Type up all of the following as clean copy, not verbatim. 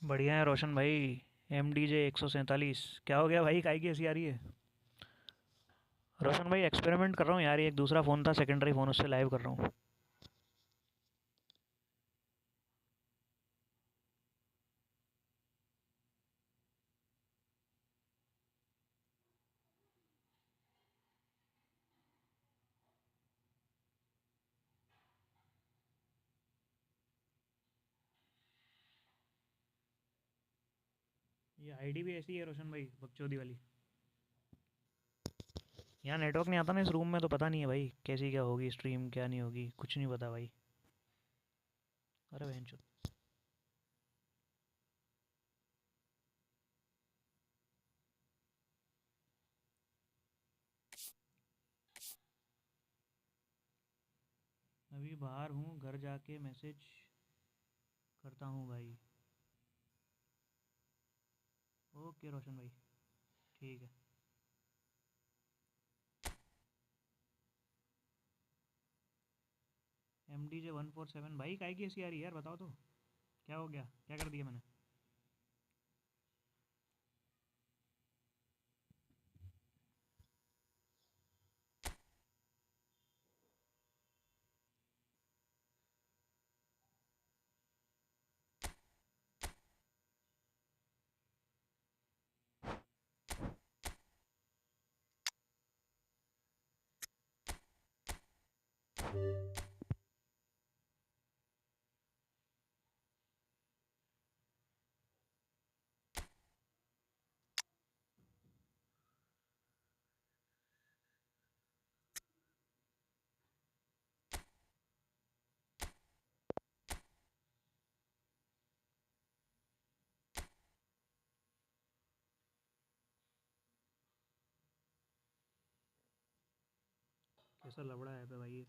बढ़िया है रोशन भाई। MDJ 147 क्या हो गया भाई, काहे की ऐसी आ रही है? रोशन भाई एक्सपेरिमेंट कर रहा हूँ यार, ये एक दूसरा फ़ोन था सेकेंडरी फ़ोन, उससे लाइव कर रहा हूँ। ये आईडी भी ऐसी है रोशन भाई, बकचोदी वाली। यहाँ नेटवर्क नहीं आता ना इस रूम में, तो पता नहीं है भाई कैसी क्या होगी स्ट्रीम, क्या नहीं होगी, कुछ नहीं पता भाई। अरे बहन चो। अभी बाहर हूँ, घर जाके मैसेज करता हूँ भाई। ओके रोशन भाई, ठीक है। MDJ 147 भाई, काहे की ऐसी आ रही है यार, बताओ तो। क्या हो गया, क्या कर दिया मैंने? कैसा लबड़ा है पे भाई ये।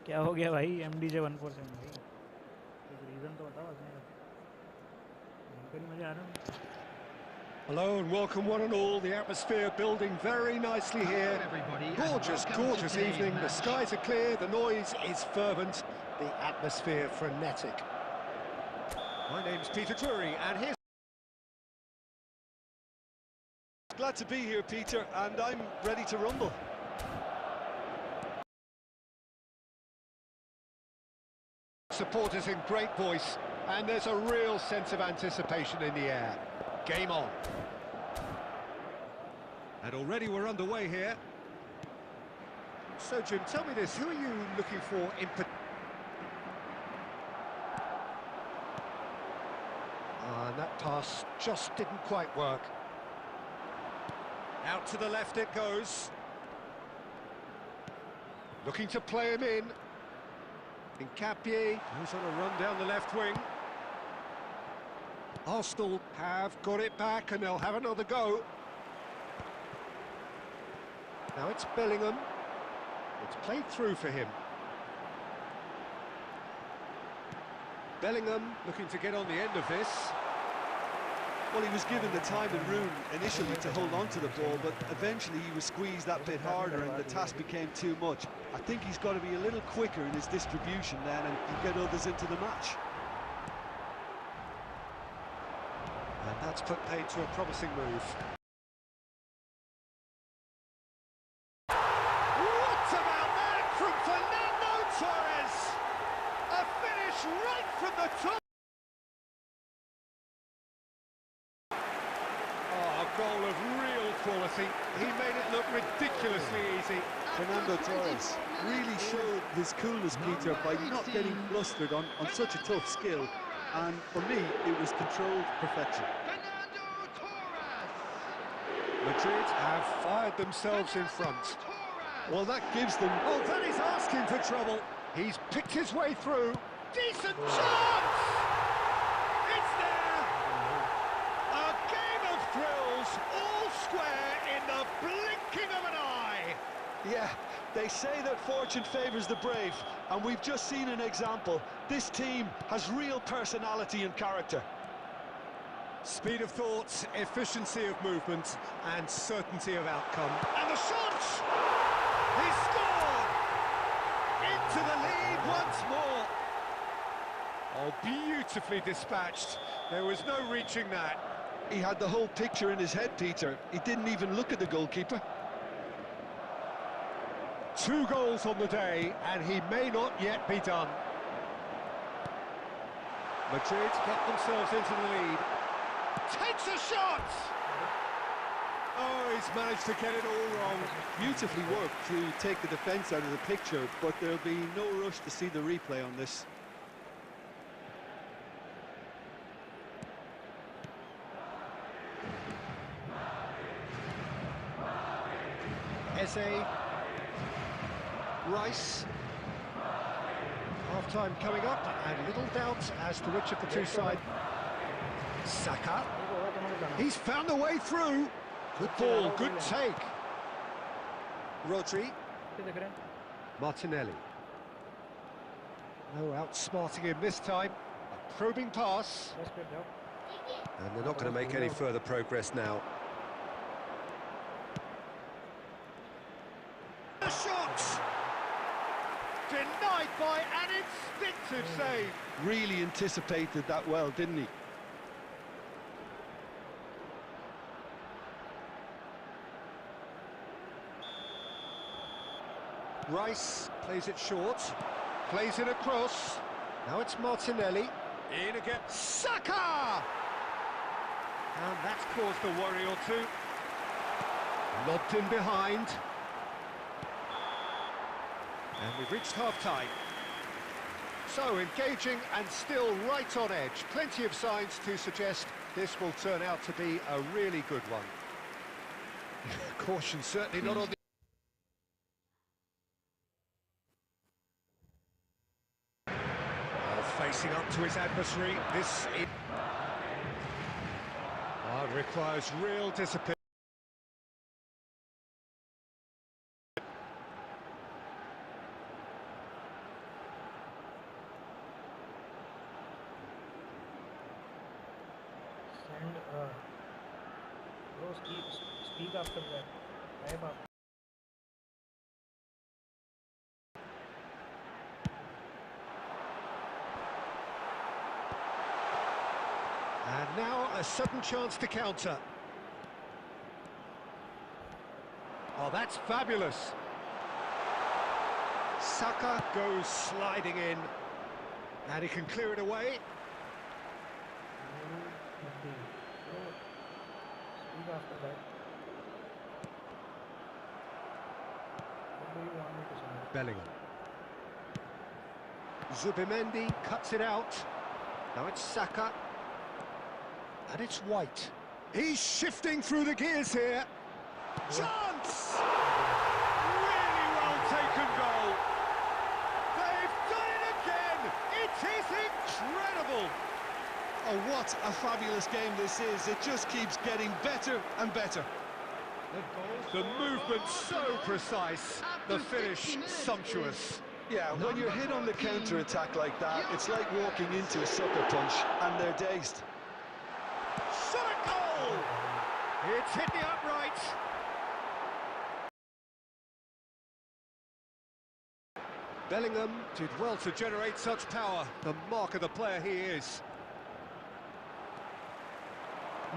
क्या हो गया भाई MDJ 147 भाई, कुछ रीज़न तो बताओ हंसने का। भयंकर ही मज़े आ रहे हैं। Hello and welcome one and all. The atmosphere building very nicely here. Gorgeous, gorgeous evening. The skies are clear, the noise is fervent, the atmosphere frenetic. My name's Peter Drury and here's... Glad to be here, Peter, and I'm ready to rumble. Supporters in great voice, and there's a real sense of anticipation in the air. Game on. And already we're underway here. So, Jim, tell me this, who are you looking for in particular? And that pass just didn't quite work. Out to the left it goes. Looking to play him in. Incapie. Who's on a run down the left wing? Arsenal have got it back and they'll have another go. Now it's Bellingham. It's played through for him. Bellingham looking to get on the end of this. Well, he was given the time and room initially to hold on to the ball, but eventually he was squeezed that bit harder and the task became too much. I think he's got to be a little quicker in his distribution then and get others into the match. And that's put paid to a promising move. What about that from Fernando Torres? A finish right from the top. goal of real quality. He made it look ridiculously easy. Fernando Torres really showed his coolness, Peter, by not getting flustered on such a tough skill. And for me, it was controlled perfection. Madrid have fired themselves in front. Well, that gives them... Oh, that is asking for trouble. He's picked his way through. Decent chance! It's there! A game of thrills, all square in the blinking of an eye. Yeah, they say that fortune favours the brave, and we've just seen an example. This team has real personality and character. Speed of thought, efficiency of movement, and certainty of outcome. And the shot! He scored! Into the lead once more. Oh, beautifully dispatched. There was no reaching that. He had the whole picture in his head, Peter. He didn't even look at the goalkeeper. 2 goals on the day, and he may not yet be done. Madrid get themselves into the lead. Takes a shot! Oh, he's managed to get it all wrong. Beautifully worked to take the defence out of the picture, but there'll be no rush to see the replay on this. Eze. Rice. Half-time coming up, and little doubt as to which of the two sides. Saka. He's found a way through. Good ball, good take. Rodri. Martinelli. No outsmarting him this time. A probing pass. And they're not going to make any further progress now. The shot! Denied by an instinctive save. Really anticipated that well, didn't he? Rice plays it short, plays it across. Now it's Martinelli. In again. Saka! And that's caused a worry or two. Lobbed in behind. And we've reached half-time. So engaging and still right on edge. Plenty of signs to suggest this will turn out to be a really good one. Caution certainly not on the... Facing up to his adversary, this requires real discipline. Bro, speak after that. Type up. And now a sudden chance to counter. Oh, that's fabulous. Saka goes sliding in, and he can clear it away. Speak after that. What do you want me to say? Bellingham. Zubimendi cuts it out. Now it's Saka. And it's White. He's shifting through the gears here. Chance! Really well taken goal. They've done it again. It is incredible. Oh, what a fabulous game this is. It just keeps getting better and better. The movement so precise, the finish sumptuous. Yeah, when you're hit on the counter-attack like that, it's like walking into a sucker punch, and they're dazed. Shot a goal! It's hit the upright. Bellingham did well to generate such power, the mark of the player he is.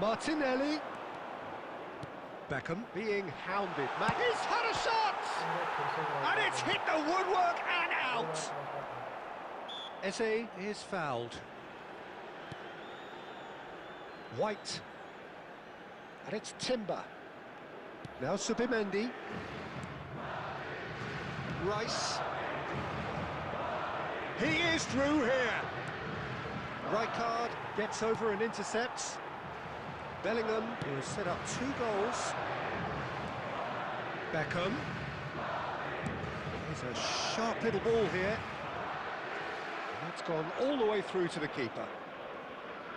Martinelli. Beckham being hounded. He's had a shot! And it's hit the woodwork and out! Eze is fouled. White. And it's Timber. Now Subimendi. Rice. He is through here. Rijkaard gets over and intercepts. Bellingham, who has set up 2 goals. Beckham. There's a sharp little ball here. And that's gone all the way through to the keeper.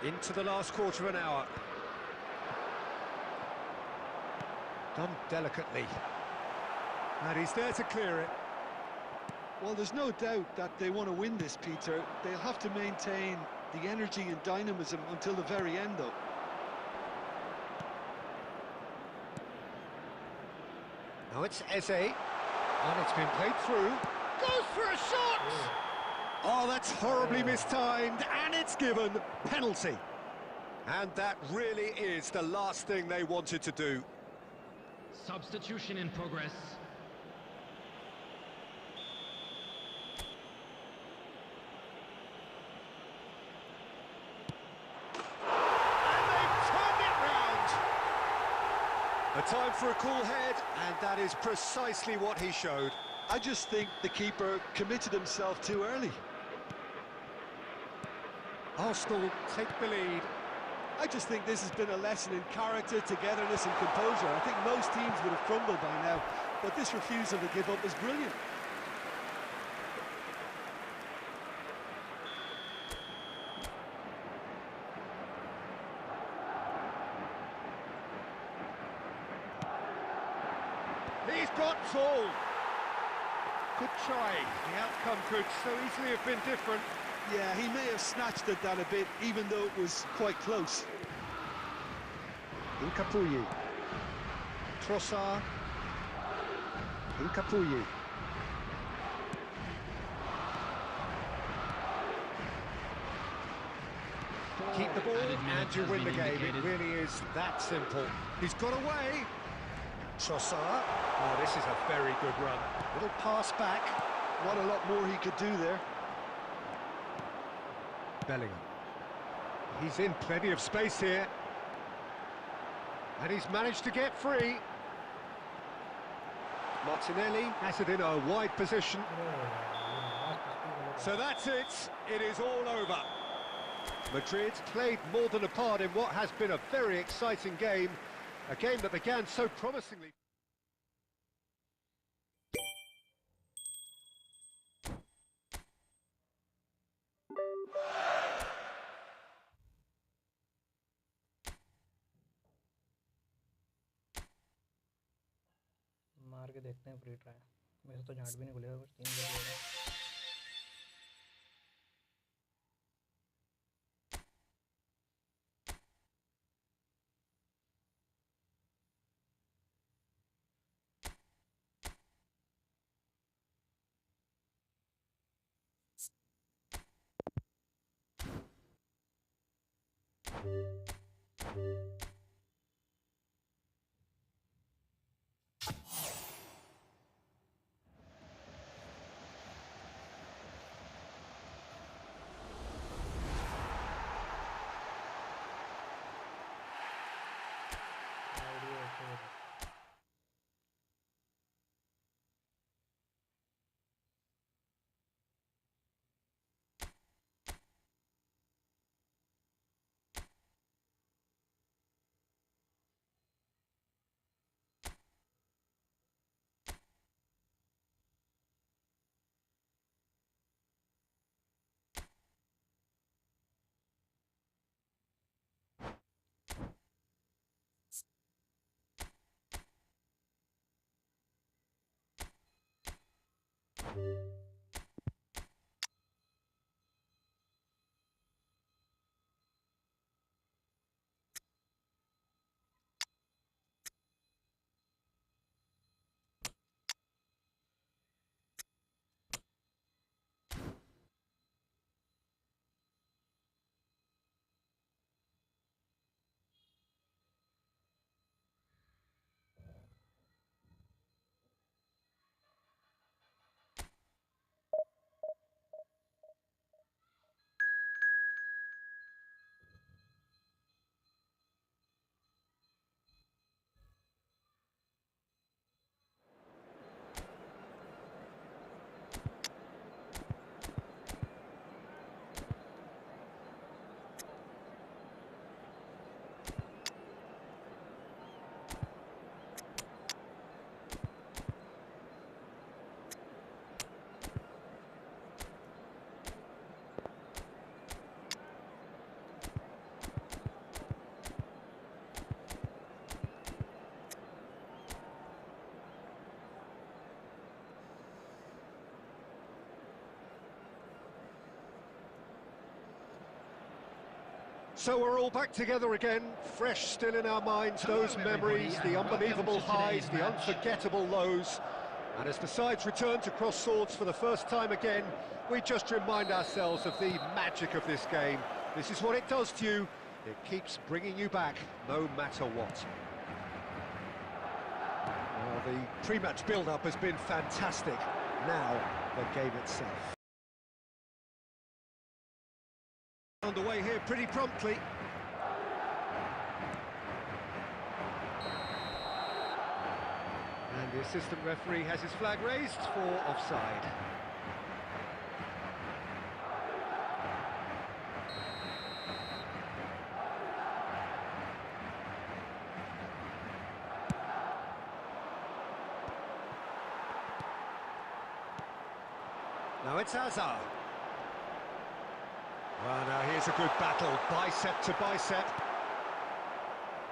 Into the last quarter of an hour. Done delicately. And he's there to clear it. Well, there's no doubt that they want to win this, Peter. They'll have to maintain the energy and dynamism until the very end, though. Now it's Eze, and it's been played through. Goes for a shot! Oh, that's horribly mistimed, and it's given penalty. And that really is the last thing they wanted to do. Substitution in progress. A time for a cool head, and that is precisely what he showed. I just think the keeper committed himself too early. Arsenal take the lead. I just think this has been a lesson in character, togetherness and composure. I think most teams would have crumbled by now, but this refusal to give up is brilliant. He's got Saul. Good try. The outcome could so easily have been different. Yeah, he may have snatched at that a bit, even though it was quite close. Incapuyi. Trossard. Incapuyi. Keep the ball and you win the game. It really is that simple. He's got away. Trossard. Oh, this is a very good run. Little pass back. Not a lot more he could do there. Bellingham. He's in plenty of space here. And he's managed to get free. Martinelli has it in a wide position. So that's it. It is all over. Madrid played more than a part in what has been a very exciting game. A game that began so promisingly. मार के देखते हैं free try वैसे तो झाड़ भी नहीं खुलेगा बस 3 बजेगा So we're all back together again, fresh still in our minds, those memories, the unbelievable highs, the unforgettable lows. And as the sides return to cross swords for the first time again, we just remind ourselves of the magic of this game. This is what it does to you. It keeps bringing you back, no matter what. Well, the pre-match build-up has been fantastic. Now, the game itself. Underway here pretty promptly. And the assistant referee has his flag raised for offside. Now it's Hazard. Well, now here's a good battle, bicep to bicep.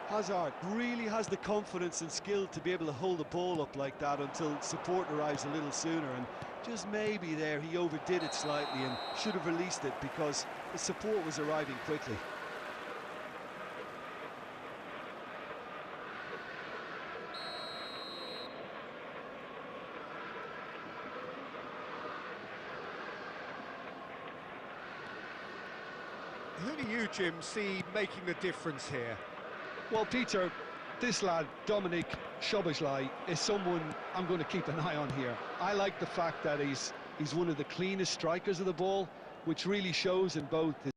Hazard really has the confidence and skill to be able to hold the ball up like that until support arrives a little sooner, and just maybe there he overdid it slightly and should have released it because the support was arriving quickly. Who do you, Jim, see making the difference here? Well, Peter, this lad, Dominic Szoboszlai, is someone I'm going to keep an eye on here. I like the fact that he's one of the cleanest strikers of the ball, which really shows in both his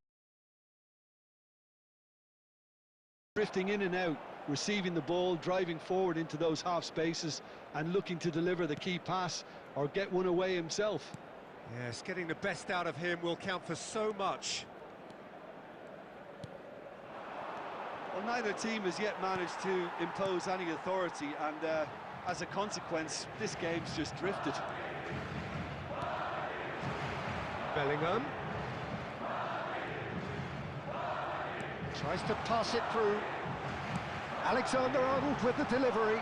drifting in and out, receiving the ball, driving forward into those half spaces and looking to deliver the key pass or get one away himself. Yes, getting the best out of him will count for so much. Well, neither team has yet managed to impose any authority, and as a consequence, this game's just drifted. Bellingham. Tries to pass it through. Alexander-Arnold with the delivery.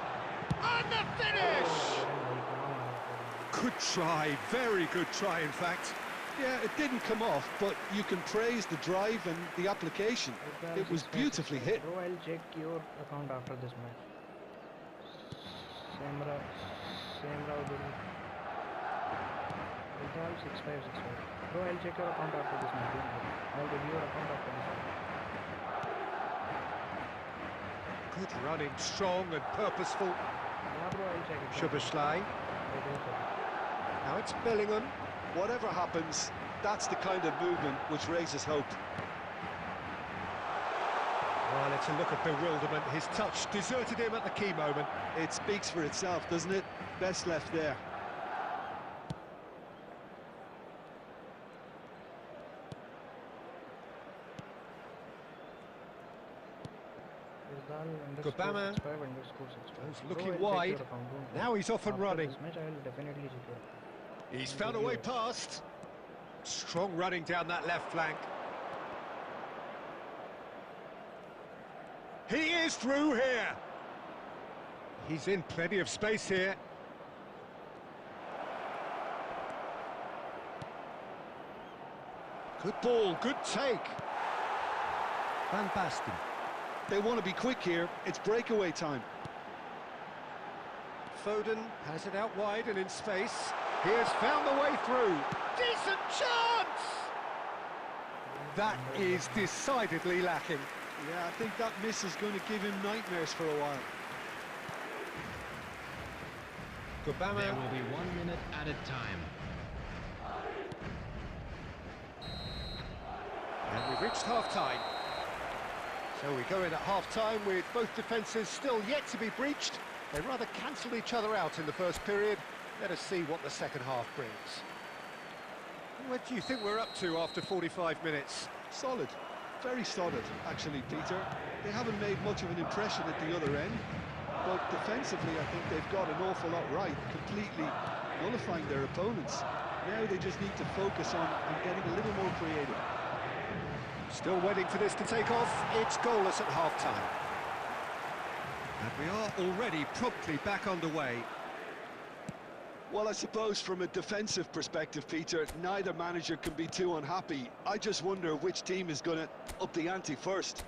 And the finish! Good try, very good try, in fact. Yeah, it didn't come off, but you can praise the drive and the application. It was beautifully hit. Bro, I'll check your account after this match. Samra Uduri. 6565. Bro, I'll check your account after this match. I'll review your account after this match. Good running, strong and purposeful. Yeah, bro, I'll check it. Szoboszlai. Now it's Bellingham. Whatever happens, that's the kind of movement which raises hope. Well, it's a look of bewilderment. His touch deserted him at the key moment. It speaks for itself, doesn't it? Best left there. Gobama goes looking wide. Now he's off and running. He's found a way past. Strong running down that left flank. He is through here. He's in plenty of space here. Good ball, good take. Van Basten. They want to be quick here. It's breakaway time. Foden has it out wide and in space. He has found the way through. Decent chance! That is decidedly lacking. Yeah, I think that miss is going to give him nightmares for a while. Gobama. There will be 1 minute added time. And we've reached half-time. So we go in at half-time with both defences still yet to be breached. They rather cancelled each other out in the first period. Let us see what the second half brings. What do you think we're up to after 45 minutes? Solid. Very solid, actually, Peter. They haven't made much of an impression at the other end, but defensively I think they've got an awful lot right, completely nullifying their opponents. Now they just need to focus on getting a little more creative. Still waiting for this to take off. It's goalless at half-time. And we are already promptly back underway. Well, I suppose from a defensive perspective, Peter, neither manager can be too unhappy. I just wonder which team is going to up the ante first.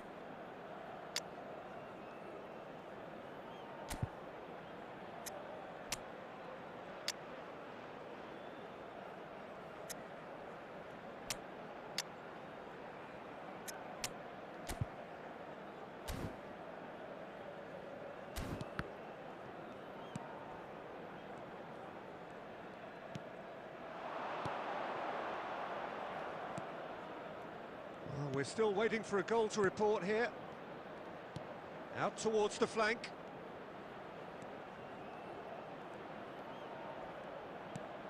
We're still waiting for a goal to report here. Out towards the flank.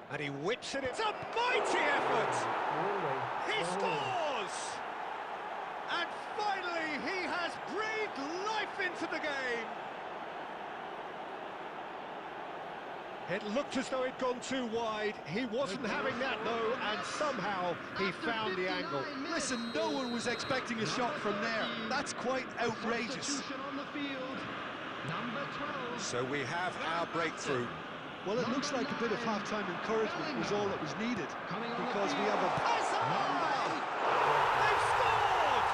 And he whips it. It's a mighty effort! He scores! And finally he has breathed life into the game. It looked as though it'd gone too wide. He wasn't having that though, and somehow he found the angle. Listen, no one was expecting a shot from there. That's quite outrageous. So we have our breakthrough. Well, it looks like a bit of half-time encouragement was all that was needed, because we have a... They've scored!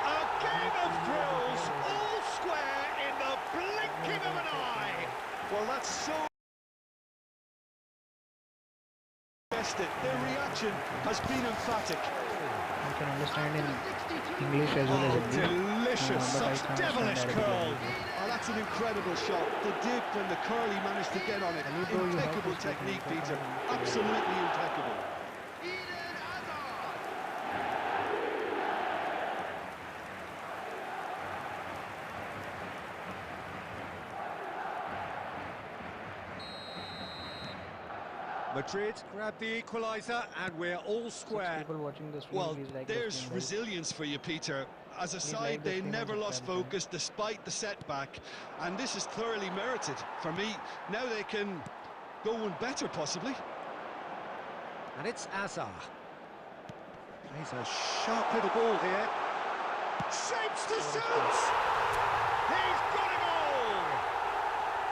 A game of thrills, all square in the blinking of an eye. Well, that's so... Their reaction has been emphatic. I can understand in English as well as Hindi. Delicious, But I such can't devilish understand curl. Oh, that's an incredible shot. The dip and the curl he managed to get on it. Impeccable technique, Peter. Absolutely impeccable. Madrid grab the equaliser and we're all square. People watching this stream, Well, please like there's this stream, resilience for you, Peter. As a Please side, like the they stream never and lost subscribe. focus despite the setback, and this is thoroughly merited for me. Now they can go one better, possibly. And it's Azar. Plays a sharp little ball here. Shapes to shoot! He's got a goal!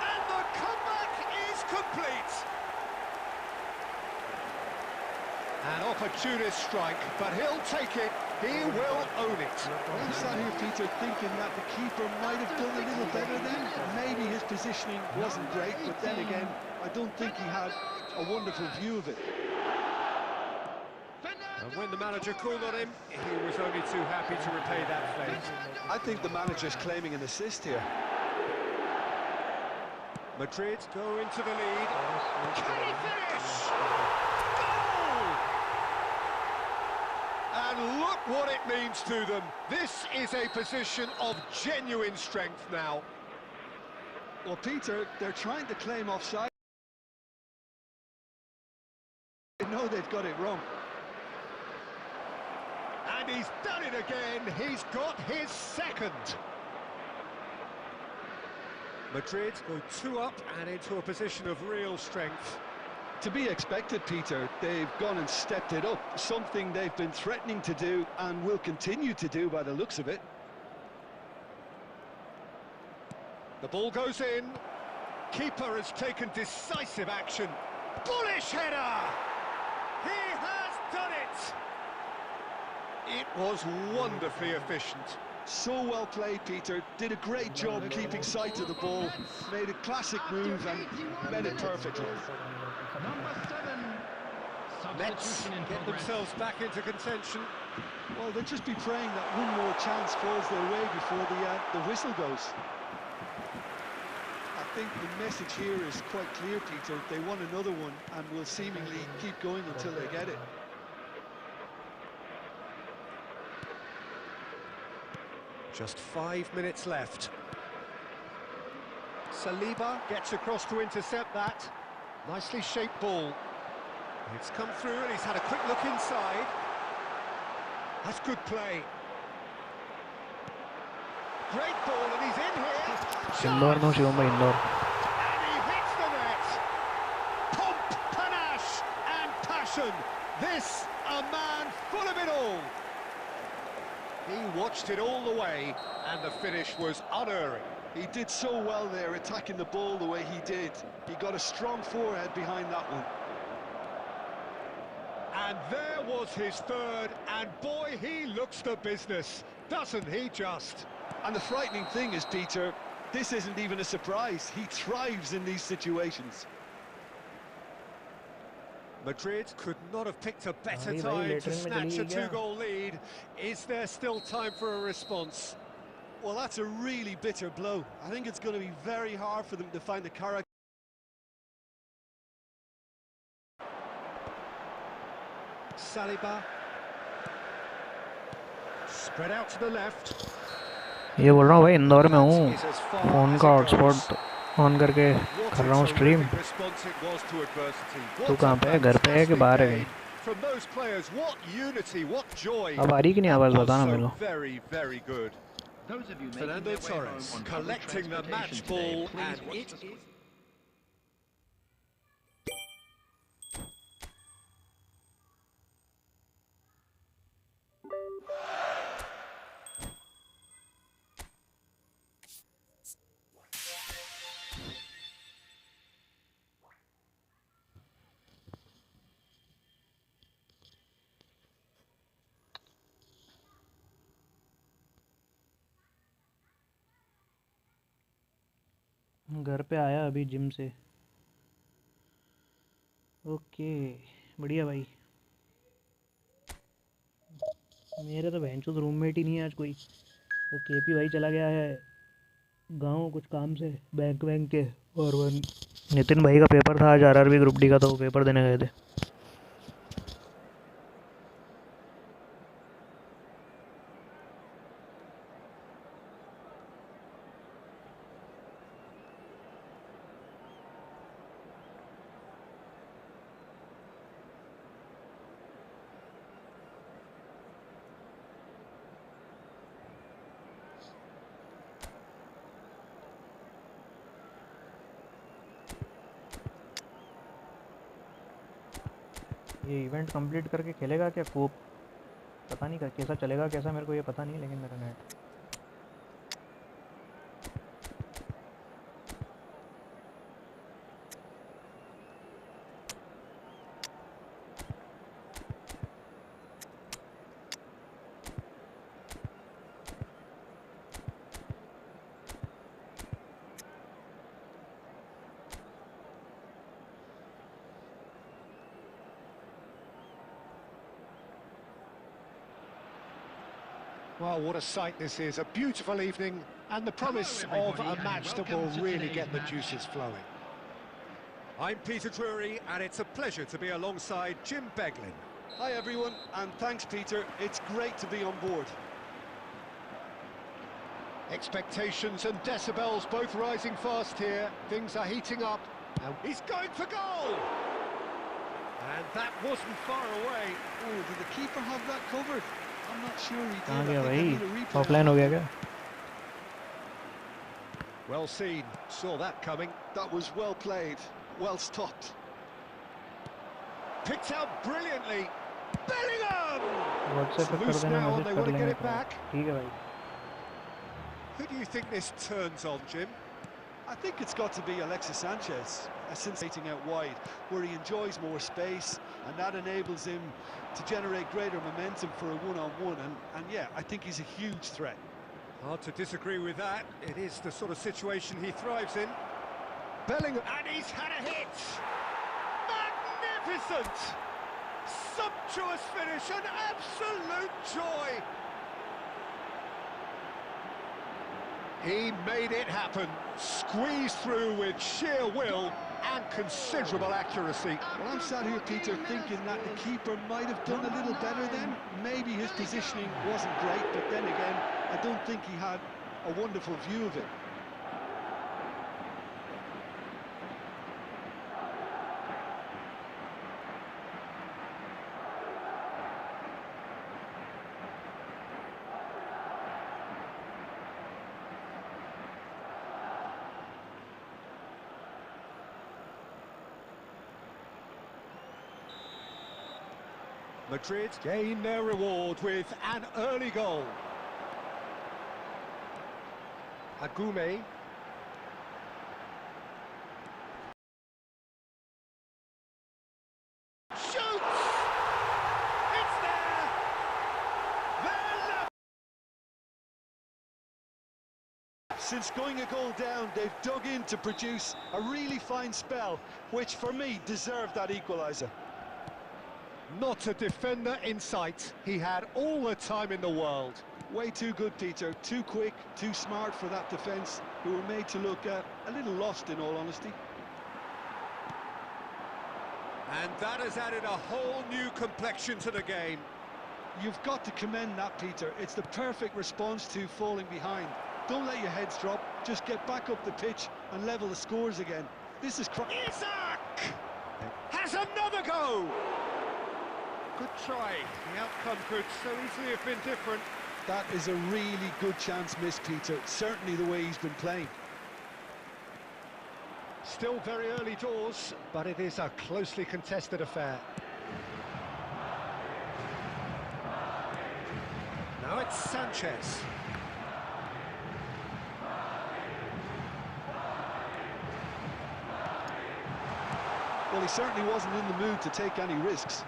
And the comeback is complete! An opportunist strike, but he'll take it. He will own it. I'm sat here, Peter, thinking that the keeper might have done a little better then. Maybe his positioning wasn't great, but then again, I don't think he had a wonderful view of it. And when the manager called on him, he was only too happy to repay that fate. I think the manager's claiming an assist here. Madrid go into the lead. Can he finish? And look what it means to them. This is a position of genuine strength now. Well, Peter, they're trying to claim offside. They know they've got it wrong. And he's done it again. He's got his second. Madrid go 2 up and into a position of real strength. To be expected, Peter. They've gone and stepped it up, something they've been threatening to do and will continue to do by the looks of it. The ball goes in. Keeper has taken decisive action. Bullish header! He has done it! It was wonderfully efficient. So well played, Peter. Did a great job keeping sight of the ball. Made a classic move and met it perfectly. Mets get themselves back into contention. Well, they'll just be praying that one more chance falls their way before the whistle goes. I think the message here is quite clear, Peter. They want another one and will seemingly keep going until they get it. Just 5 minutes left. Saliba gets across to intercept that. Nicely shaped ball. It's come through and he's had a quick look inside. That's good play. Great ball and he's in here. Indoor no Shivam bhai, indoor. And he hits the net. Pomp, panache and passion. This, a man full of it all. He watched it all the way, and the finish was unerring. He did so well there, attacking the ball the way he did. He got a strong forehead behind that one. And there was his third, and boy, he looks the business, doesn't he just? And the frightening thing is, Peter, this isn't even a surprise. He thrives in these situations. Madrid could not have picked a better time to snatch a two-goal lead. Is there still time for a response? Well, that's a really bitter blow. I think it's going to be very hard for them to find the character. Saliba. Spread out to the left. ये बोल रहा हूँ भाई इंदौर में हूँ, phone का hotspot on करके कर रहा हूँ स्ट्रीम। तू कहाँ पे है, घर पे है कि बाहर है कहीं? अब आ रही कि नहीं आवाज़, बताना मेरे को। Fernando Torres collecting the match ball, and it is... घर पे आया अभी जिम से। ओके बढ़िया भाई। मेरे तो बहनचोद रूममेट ही नहीं है आज कोई। वो केपी भाई चला गया है गांव कुछ काम से, बैंक के, और वो नितिन भाई का पेपर था आज आरआरबी ग्रुप डी का, तो वो पेपर देने गए थे। ये इवेंट कंप्लीट करके खेलेगा क्या कोप, पता नहीं कैसा चलेगा, कैसा मेरे को ये पता नहीं, लेकिन मेरा net Well, what a sight this is. A beautiful evening and the promise of a match that will really get the juices flowing. I'm Peter Drury, and it's a pleasure to be alongside Jim Beglin. Hi everyone, and thanks Peter. It's great to be on board. Expectations and decibels both rising fast here. Things are heating up. And he's going for goal! And that wasn't far away. Oh, did the keeper have that covered? I'm not sure he did. कहाँ गया भाई, offline हो गया क्या? Well seen, saw that coming. That was well played, well stopped. Picked out brilliantly. Bellingham! WhatsApp पे कर देना, message कर लेंगे। ठीक है भाई। Who do you think this turns on, Jim? I think it's got to be Alexis Sanchez, sensating out wide, where he enjoys more space, and that enables him to generate greater momentum for a one-on-one, and yeah, I think he's a huge threat. Hard to disagree with that. It is the sort of situation he thrives in. Bellingham, and he's had a hit! Magnificent! Sumptuous finish, an absolute joy! He made it happen, squeezed through with sheer will and considerable accuracy. Well, I'm sat here, Peter, thinking that the keeper might have done a little better then. Maybe his positioning wasn't great, but then again, I don't think he had a wonderful view of it. Madrid gain their reward with an early goal. Agume. Shoots! It's there! Since going a goal down, they've dug in to produce a really fine spell, which for me deserved that equaliser. Not a defender in sight. He had all the time in the world. Way too good, Peter. Too quick, too smart for that defence, who were made to look a little lost, in all honesty. And that has added a whole new complexion to the game. You've got to commend that, Peter. It's the perfect response to falling behind. Don't let your heads drop. Just get back up the pitch and level the scores again. This is... Isaac has another go! Good try. The outcome could so easily have been different. That is a really good chance missed, Peter. Certainly the way he's been playing. Still very early doors, but it is a closely contested affair. Now it's Sanchez. Well, he certainly wasn't in the mood to take any risks.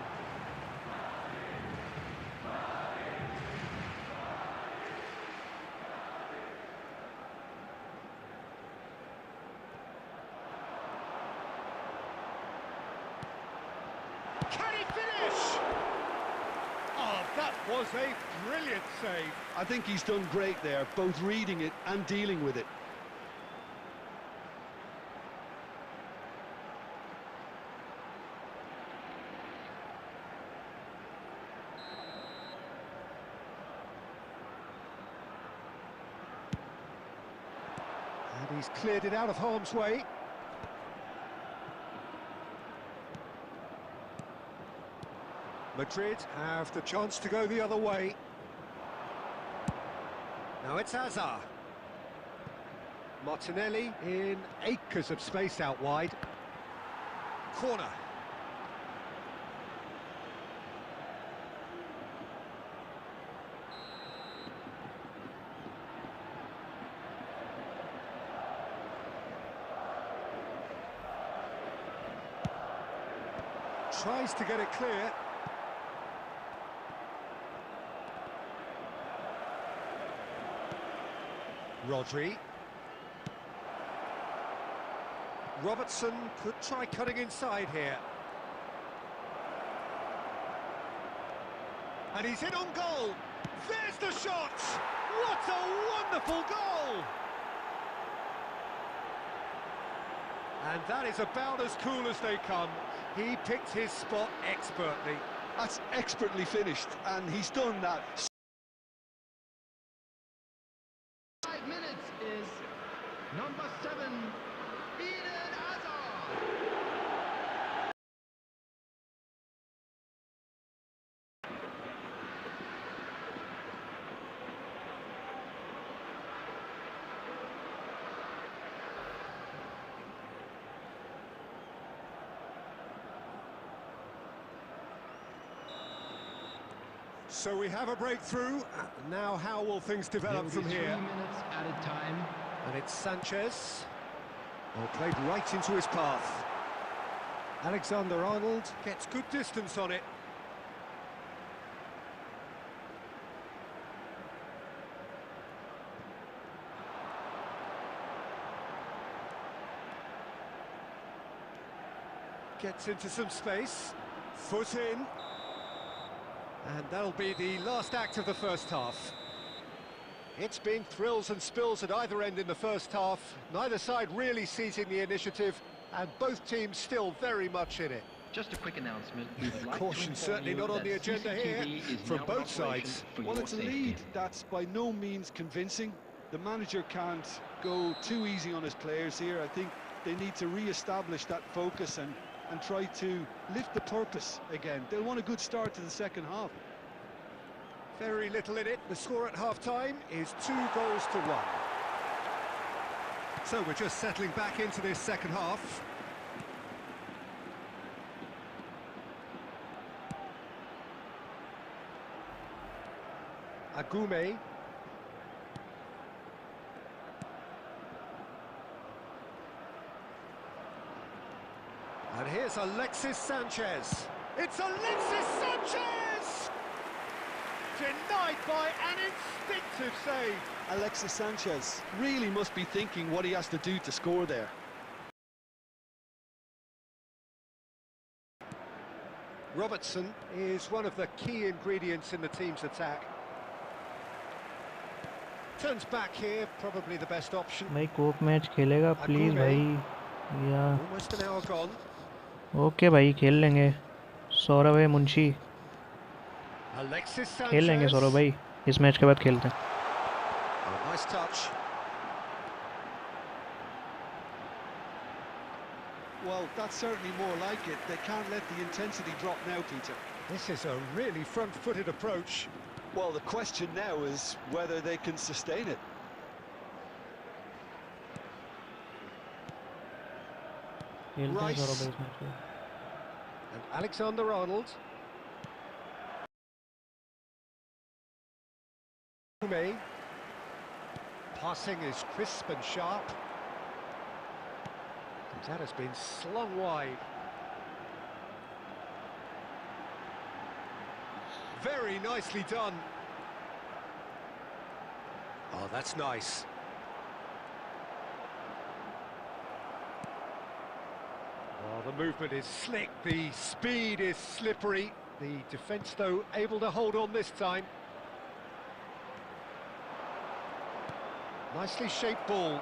Can he finish? Oh, that was a brilliant save. I think he's done great there, both reading it and dealing with it. And he's cleared it out of harm's way. Madrid have the chance to go the other way. Now it's Hazard. Martinelli in acres of space out wide. Corner. Tries to get it clear. Rodri. Robertson could try cutting inside here. And he's in on goal. There's the shot! What a wonderful goal! And that is about as cool as they come. He picked his spot expertly. That's expertly finished, and he's done that. 5 minutes is number 7, Eden Hazard. So we have a breakthrough. Now how will things develop from here? 3 minutes added time. And it's Sanchez. Well, played right into his path. Alexander-Arnold gets good distance on it. Gets into some space. Foot in. And that'll be the last act of the first half. It's been thrills and spills at either end in the first half. Neither side really seizing the initiative, and both teams still very much in it. Just a quick announcement. We would like Caution to certainly inform not you on the that agenda here CCTV is from now in both operation sides. for Well, your it's a safety. lead that's by no means convincing. The manager can't go too easy on his players here. I think they need to re-establish that focus and try to lift the purpose again. They'll want a good start to the second half. Very little in it. The score at half-time is 2-1. So we're just settling back into this second half. Agume. And here's Alexis Sanchez. It's Alexis Sanchez! Denied by an instinctive save. Alexis Sanchez really must be thinking what he has to do to score there. Robertson is one of the key ingredients in the team's attack. Turns back here, probably the best option. भाई कोप match खेलेगा please भाई या Almost an hour gone. Okay भाई खेल लेंगे सौरभ है Munshi Alexis खेल लेंगे Sanchez. सौरभ भाई इस मैच के बाद खेलते हैं Oh, nice touch. Well, that's certainly more like it. They can't let the intensity drop now, Peter. This is a really front-footed approach. Well, the question now is whether they can sustain it. खेलते हैं Rice. Saurabh भाई इस match को And Alexander-Arnold. Passing is crisp and sharp. And that has been slung wide. Very nicely done. Oh, that's nice. Oh, the movement is slick, the speed is slippery. The defence, though, able to hold on this time. Nicely shaped ball.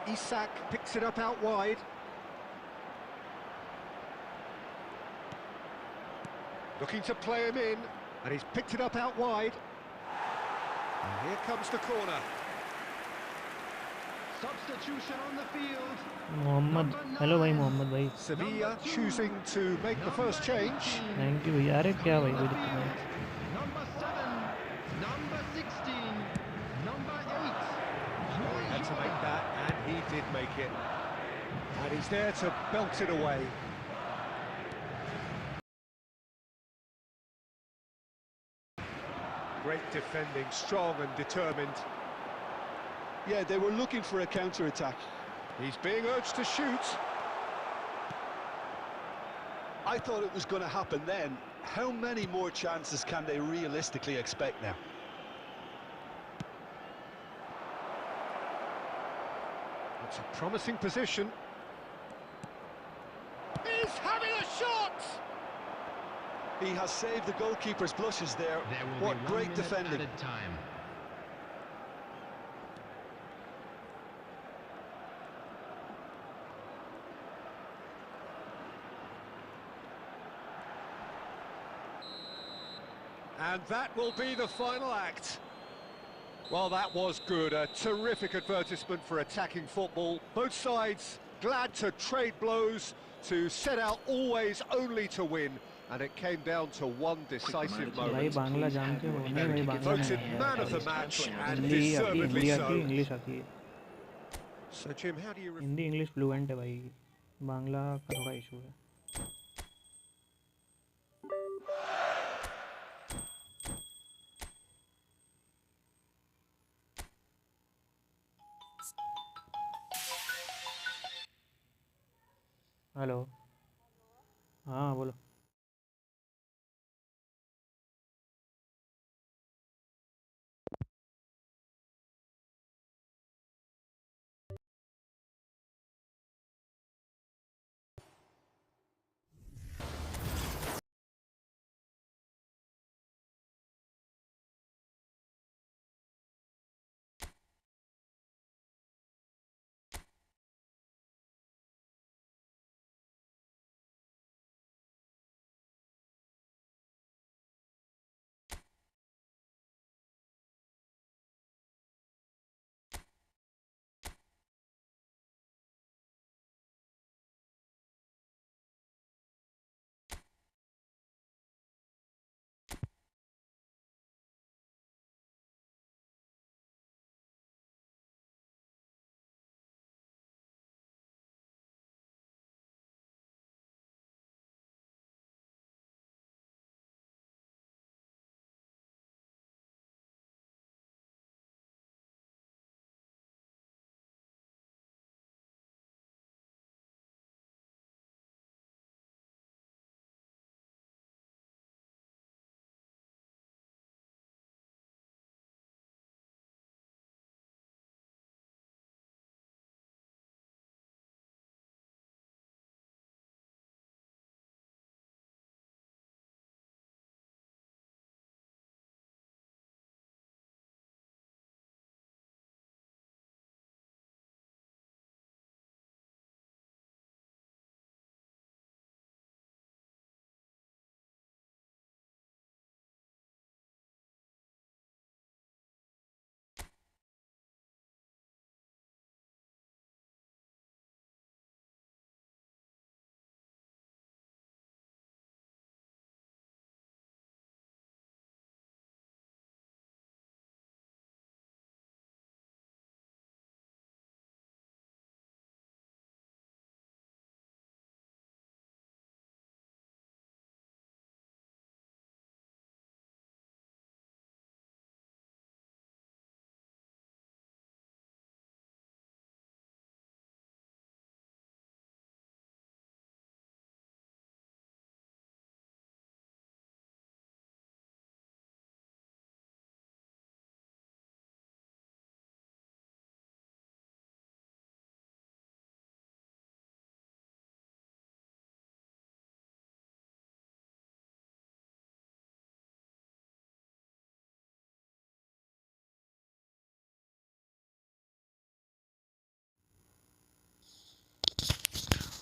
Isak picks it up out wide. Looking to play him in, and he's picked it up out wide. And here comes the corner. Substitution on the field. Mohammed hello भाई मोहम्मद भाई Sevilla choosing to make the first change. Thank you भैया अरे क्या भाई कोई दिक्कत नहीं Number 7, number 16, number 8. Had to make that, and he did make it. And he's there to belt it away. Great defending, strong and determined. Yeah, they were looking for a counter-attack. He's being urged to shoot. I thought it was going to happen then. How many more chances can they realistically expect now? It's a promising position. He's having a shot! He has saved the goalkeeper's blushes there. There will What be 1 great minute defending. added time. And that will be the final act. Well, that was good. A terrific advertisement for attacking football. Both sides glad to trade blows, to set out always only to win. And it came down to one decisive भाई moment. Bangla जानते हो नहीं भाई Bangla Voted नहीं man of the match, and Hindi आती है deservedly Hindi आती है so. इंग्लिश आती है So, Jim, how do you... Hindi English fluent है भाई बांग्ला का थोड़ा इशू है हेलो हाँ बोलो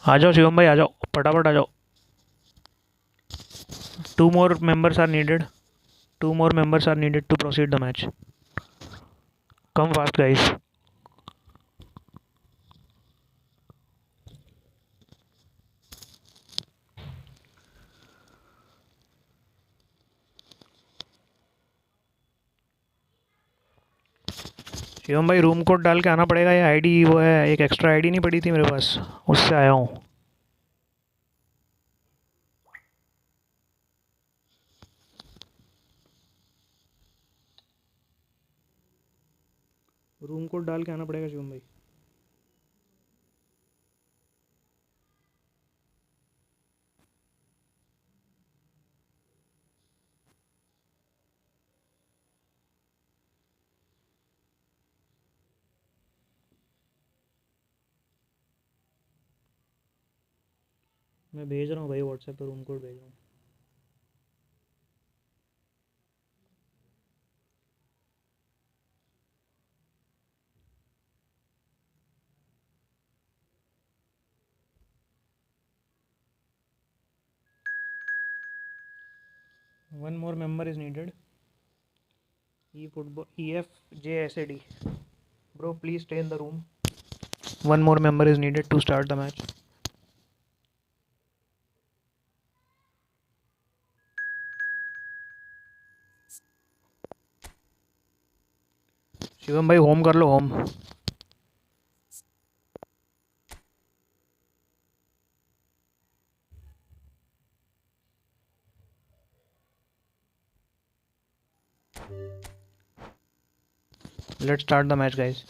आ जाओ शिवम भाई, आ जाओ फटाफट आ जाओ। 2 more members are needed. 2 more members are needed to proceed the match. Come fast, guys. Shivam भाई रूम कोड डाल के आना पड़ेगा, ये आईडी वो है, एक एक्स्ट्रा आईडी नहीं पड़ी थी मेरे पास, उससे आया हूँ। रूम कोड डाल के आना पड़ेगा शिवम भाई। मैं भेज रहा हूँ भाई, व्हाट्सएप पर रूम कोड भेज रहा हूँ। One more member is needed. eFootball EFJSAD. Bro, please stay in the room. One more member is needed to start the match. Shivam भाई होम कर लो, home. Let's start the match, guys.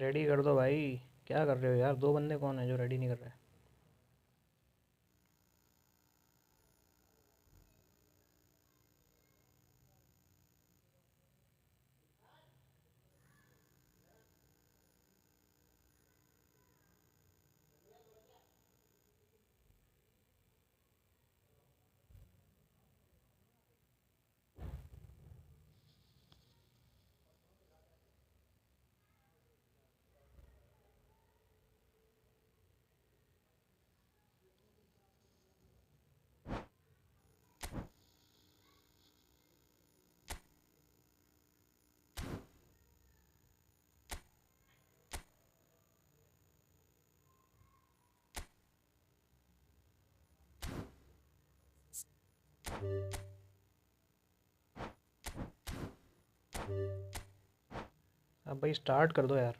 Ready कर दो भाई, क्या कर रहे हो यार? 2 बंदे कौन है जो रेडी नहीं कर रहे? अब भाई स्टार्ट कर दो यार।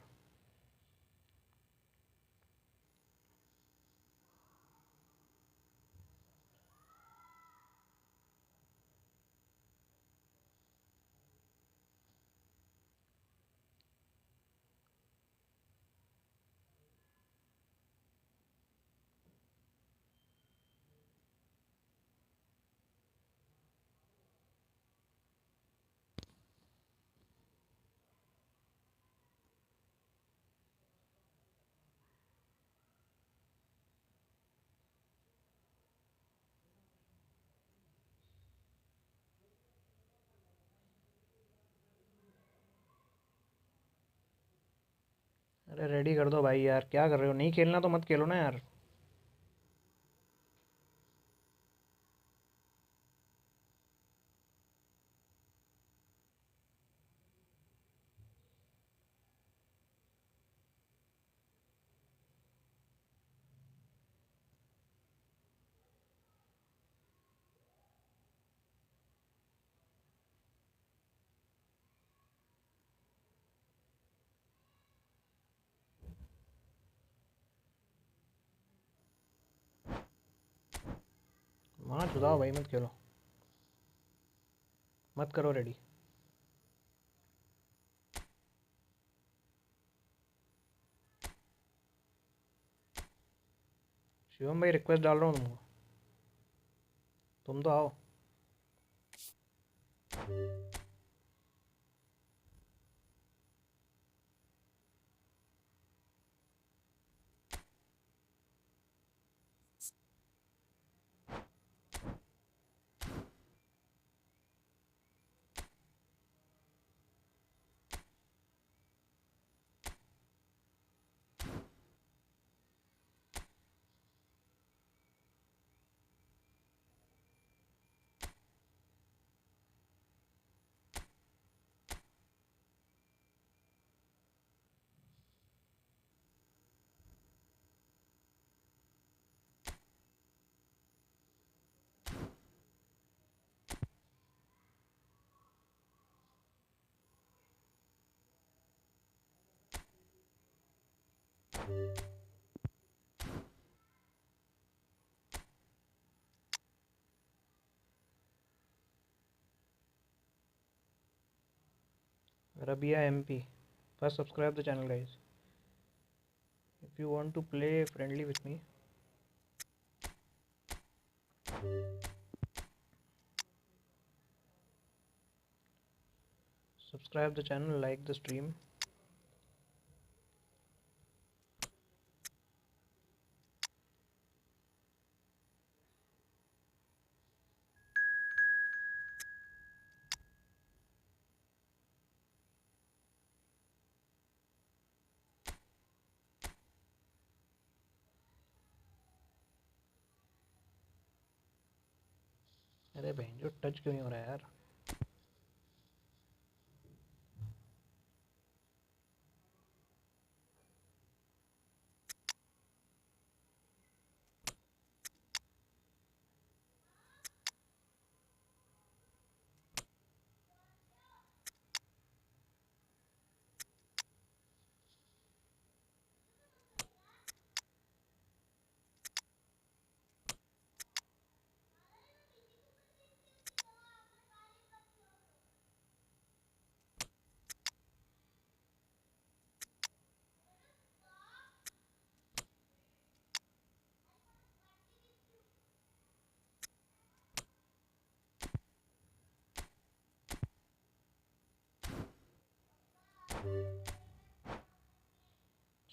अरे रेडी कर दो भाई यार, क्या कर रहे हो? नहीं खेलना तो मत खेलो ना यार। हाँ चुदाओ भाई, मत खेलो, मत करो रेडी। शिवम भाई रिक्वेस्ट डाल रहा हूँ तुमको, तुम तो आओ। Rabia MP, first subscribe the channel guys. If you want to play friendly with me, subscribe the channel, like the stream. अरे बहन जो टच क्यों नहीं हो रहा है यार।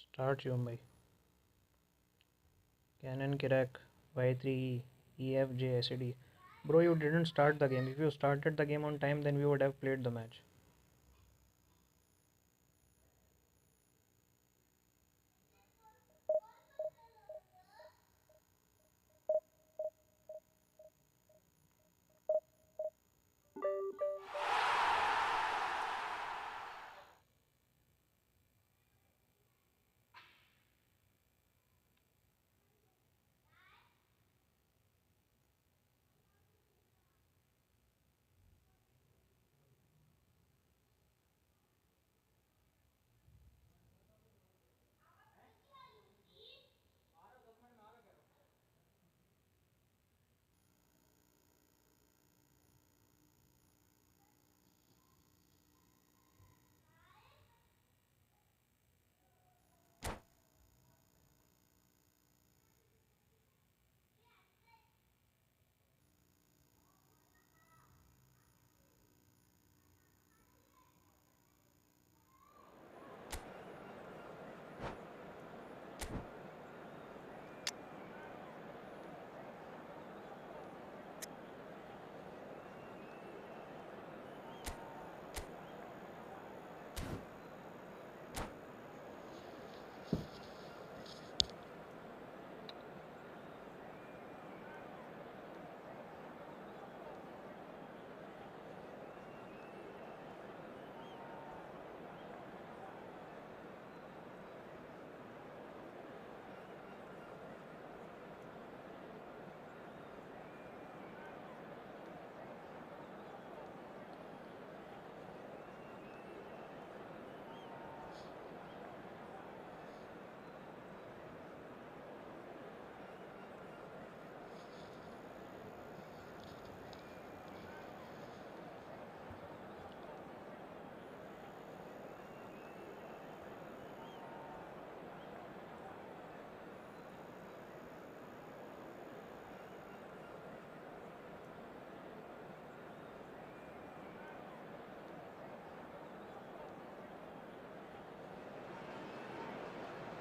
Start शिवम भाई। Canon Kirak Y3E EFJ SED. Bro, you didn't start the game. If you started the game on time, then we would have played the match.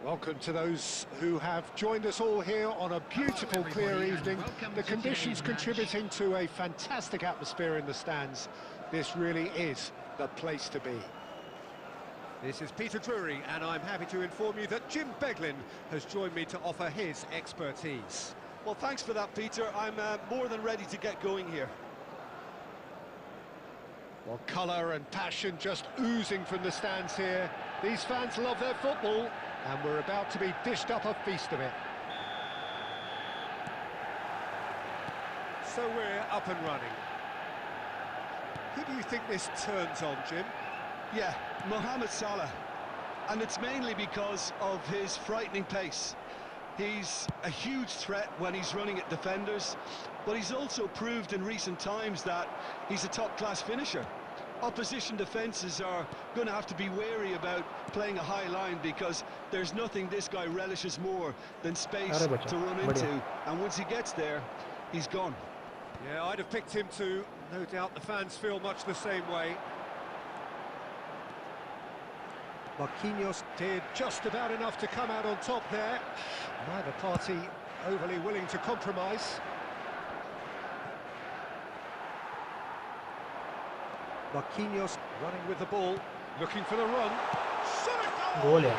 Welcome to those who have joined us all here on a beautiful, clear evening. The conditions contributing to a fantastic atmosphere in the stands. This really is the place to be. This is Peter Drury, and I'm happy to inform you that Jim Beglin has joined me to offer his expertise. Well, thanks for that, Peter. I'm more than ready to get going here. Well, colour and passion just oozing from the stands here. These fans love their football, and we're about to be dished up a feast of it. So we're up and running. Who do you think this turns on, Jim? Yeah, Mohamed Salah. And it's mainly because of his frightening pace. He's a huge threat when he's running at defenders, but he's also proved in recent times that he's a top-class finisher. Opposition defences are going to have to be wary about playing a high line, because there's nothing this guy relishes more than space to run into, and once he gets there, he's gone. Yeah, I'd have picked him too. No doubt the fans feel much the same way. Marquinhos did just about enough to come out on top there. Neither party overly willing to compromise. Marquinhos running with the ball, looking for the run. Shot a goal! गोल है.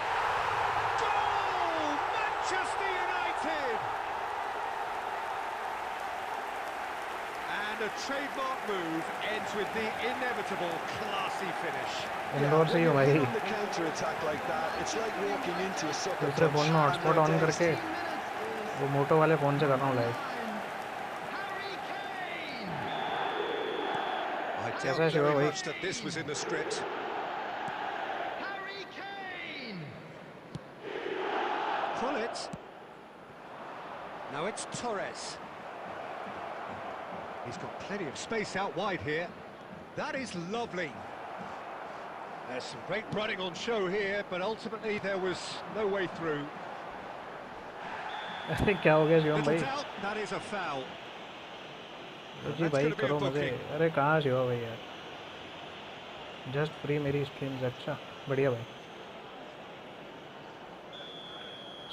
Goal! Manchester United! And a trademark move ends with the inevitable classy finish. Indoor से ही हो भाई. On the counter-attack like that, it's like walking into a soccer दूसरे pitch. Phone में hotspot on करके वो मोटो वाले phone से कर रहा हूँ live. I doubt very much that this was in the script. Harry Kane! Pull Now it's Torres. He's got plenty of space out wide here. That is lovely. There's some great running on show here, but ultimately there was no way through. अरे क्या हो गया Shivam Little भाई? doubt, that is a foul. जी भाई करो मजे. अरे कहाँ शिवा भाई यार? जस्ट फ्री मेरी स्ट्रीम से. अच्छा बढ़िया भाई.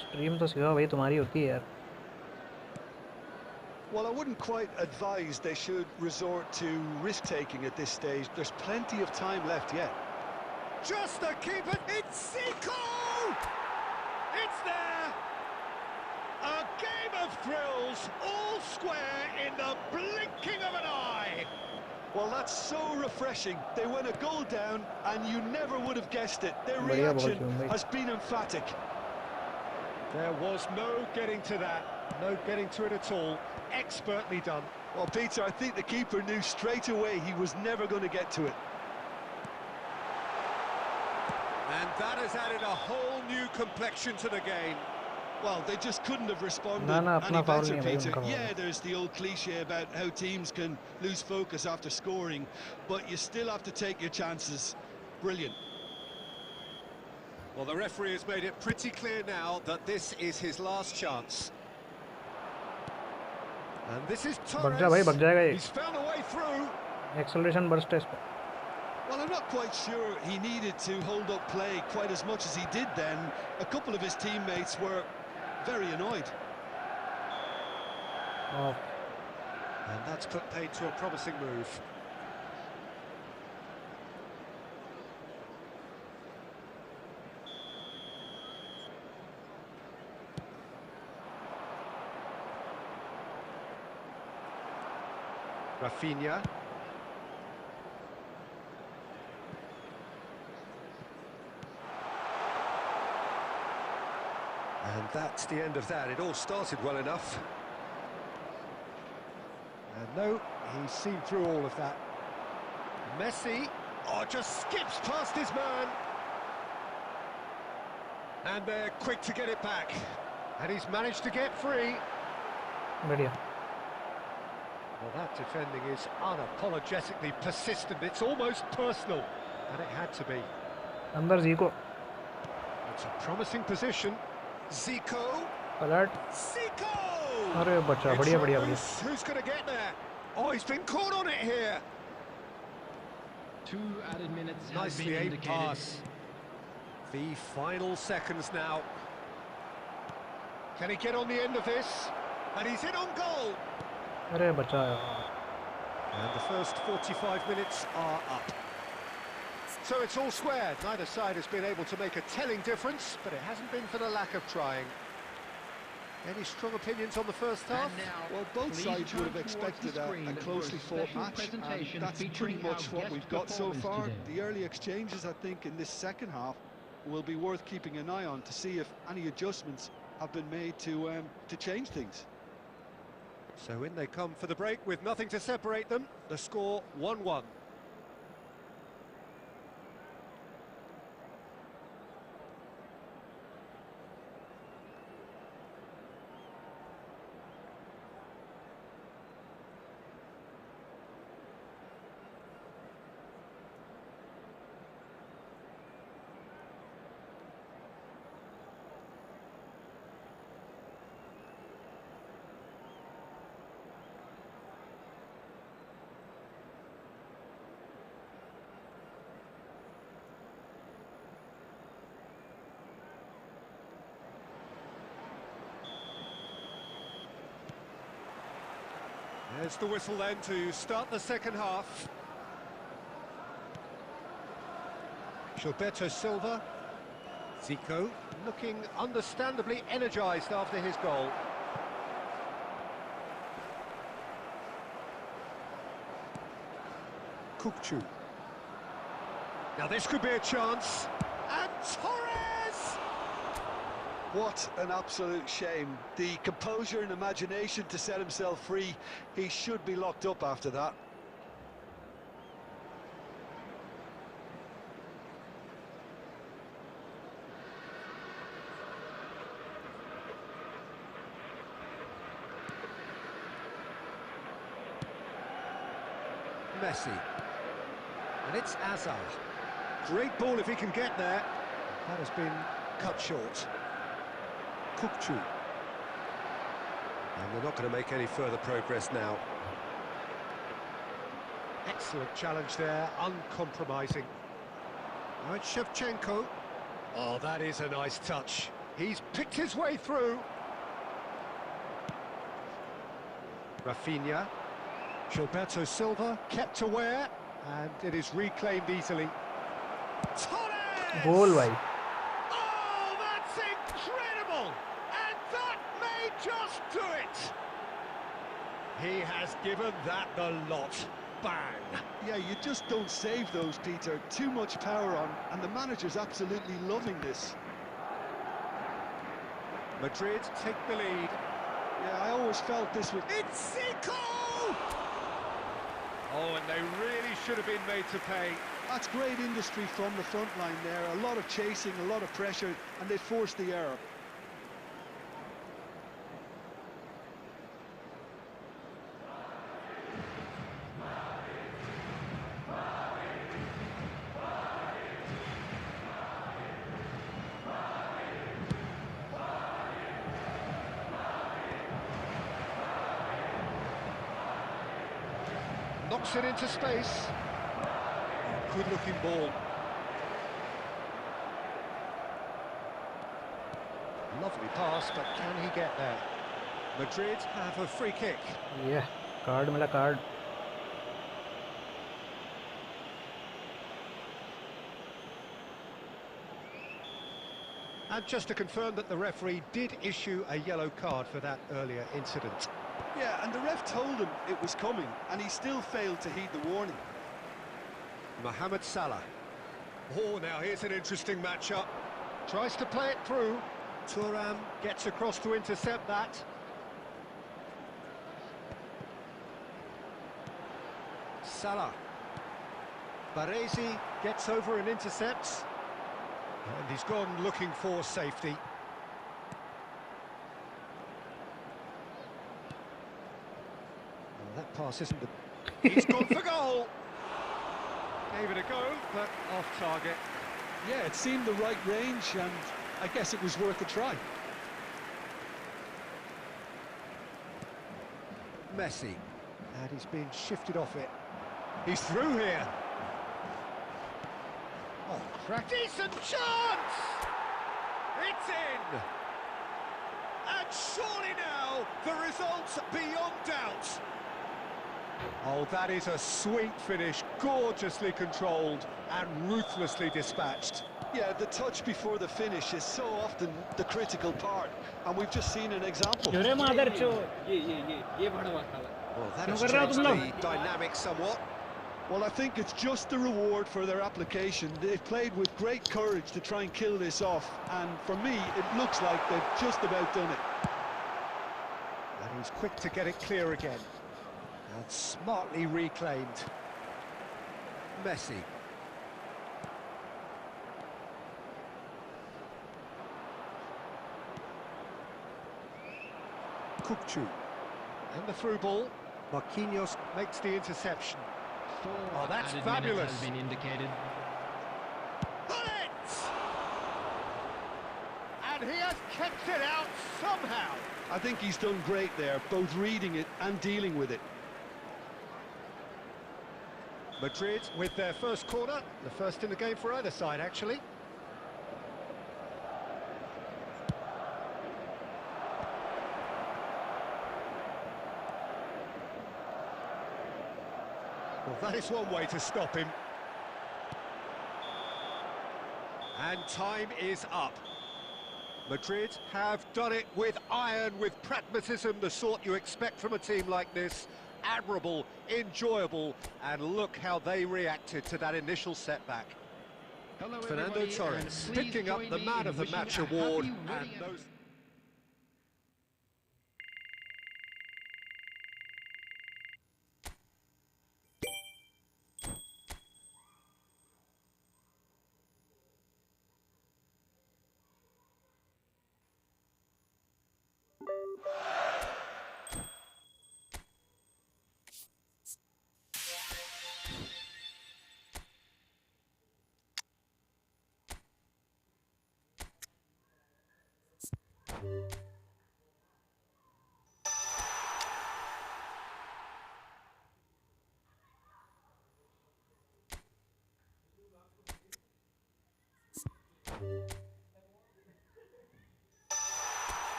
स्ट्रीम तो शिवा भाई तुम्हारी होती है यार. Well, I wouldn't quite advise they should resort to risk-taking at this stage. There's plenty of time left yet. Just the keeper. It's Zico! It's there! A game of thrills, all square in the blinking of an eye. Well, that's so refreshing. They went a goal down, and you never would have guessed it. Their बढ़िया बहुत reaction Shivam भाई. has been emphatic. There was no getting to that, no getting to it at all. Expertly done. Well, Peter, I think the keeper knew straight away he was never going to get to it. And that has added a whole new complexion to the game. Well, they just couldn't have responded ना ना अपना any foul better, नहीं है भाई Peter. उनका. Yeah, there's the old cliche about how teams can lose focus after scoring, but you still have to take your chances. Brilliant. Well, the referee has made it pretty clear now that this is his last chance. And this is भाग जा भाई, भाग जाएगा ये. He's found a way through. Acceleration burst है इसका. Well, I'm not quite sure he needed to hold up play quite as much as he did then. A couple of his teammates were very annoyed. Off. And that's put paid to a promising move. Rafinha. And that's the end of that. It all started well enough. And no, he's seen through all of that. Messi, just skips past his man. And they're quick to get it back. And he's managed to get free. बढ़िया. Well, that defending is unapologetically persistent. It's almost personal. And it had to be. अंदर Zico. It's a promising position. Zico. पलट. Zico! अरे बच्चा बढ़िया बढ़िया बढ़िया. Who's going to get there? Oh, he's been caught on it here. 2 added minutes has Nicely been aimed indicated. pass. The final seconds now. Can he get on the end of this? And he's in on goal! अरे बचा यार. And the first 45 minutes are up. So it's all square. Neither side has been able to make a telling difference, but it hasn't been for the lack of trying. Any strong opinions on the first half? Well, both sides would have expected a closely fought match, and that's pretty much what we've got so far. The early exchanges, I think, in this second half will be worth keeping an eye on to see if any adjustments have been made to change things. So in they come for the break with nothing to separate them. The score 1-1. There's the whistle then to start the second half. Gilberto Silva. Zico looking understandably energised after his goal. Kukçu. Now this could be a chance. And Torres! What an absolute shame. The composure and imagination to set himself free. He should be locked up after that. Messi. And it's Azar. Great ball if he can get there. That has been cut short. Kukçu. And they're not going to make any further progress now. Excellent challenge there, uncompromising. Right, Shevchenko. Oh, that is a nice touch. He's picked his way through. Rafinha. Gilberto Silva kept aware, and it is reclaimed easily. Torres! Goal भाई. Oh, that's incredible! And that may just do it! He has given that the lot. Bang! Yeah, you just don't save those, Peter. Too much power on, and the manager's absolutely loving this. Madrid take the lead. Yeah, I always felt this was... It's Zico! Oh, and they really should have been made to pay. That's great industry from the front line there. A lot of chasing, a lot of pressure, and they forced the error. Knocks it into space. Good looking ball. Lovely pass, but can he get there? Madrid have a free kick. Yeah, card मिला card. And just to confirm that the referee did issue a yellow card for that earlier incident. Yeah, and the ref told him it was coming, and he still failed to heed the warning. Mohamed Salah. Oh, now here's an interesting matchup. Tries to play it through. Thuram gets across to intercept that. Salah. Baresi gets over and intercepts. And he's gone looking for safety. Well, that pass isn't the... He's gone for goal! Gave it a go, but off target. Yeah, it seemed the right range, and I guess it was worth a try. Messi. And he's been shifted off it. He's through here. Oh, crack. Decent chance! It's in! And And surely now, the result's beyond doubt. Oh, that is a sweet finish, gorgeously controlled and ruthlessly dispatched. Yeah, the touch before the finish is so often the critical part, and we've just seen an example. क्यों रे मादर चो ये बड़ा वाला है। Well, that क्यों has कर रहे हो changed तुम लोग? the dynamic somewhat. Well, I think it's just the reward for their application. They've played with great courage to try and kill this off, and for me, it looks like they've just about done it. And he's quick to get it clear again. And smartly reclaimed. Messi. Kukçu. And the through ball. Marquinhos makes the interception. Oh, that's fabulous. Has been indicated. Bullet! And he has kept it out somehow. I think he's done great there, both reading it and dealing with it. Madrid with their first corner, the first in the game for either side, actually. Well, that is one way to stop him. And time is up. Madrid have done it with iron, with pragmatism, the sort you expect from a team like this. Admirable, enjoyable, and look how they reacted to that initial setback. Hello, Fernando everybody, and Torres please picking up join the me Man in of the wishing Match a award, happy and wedding those...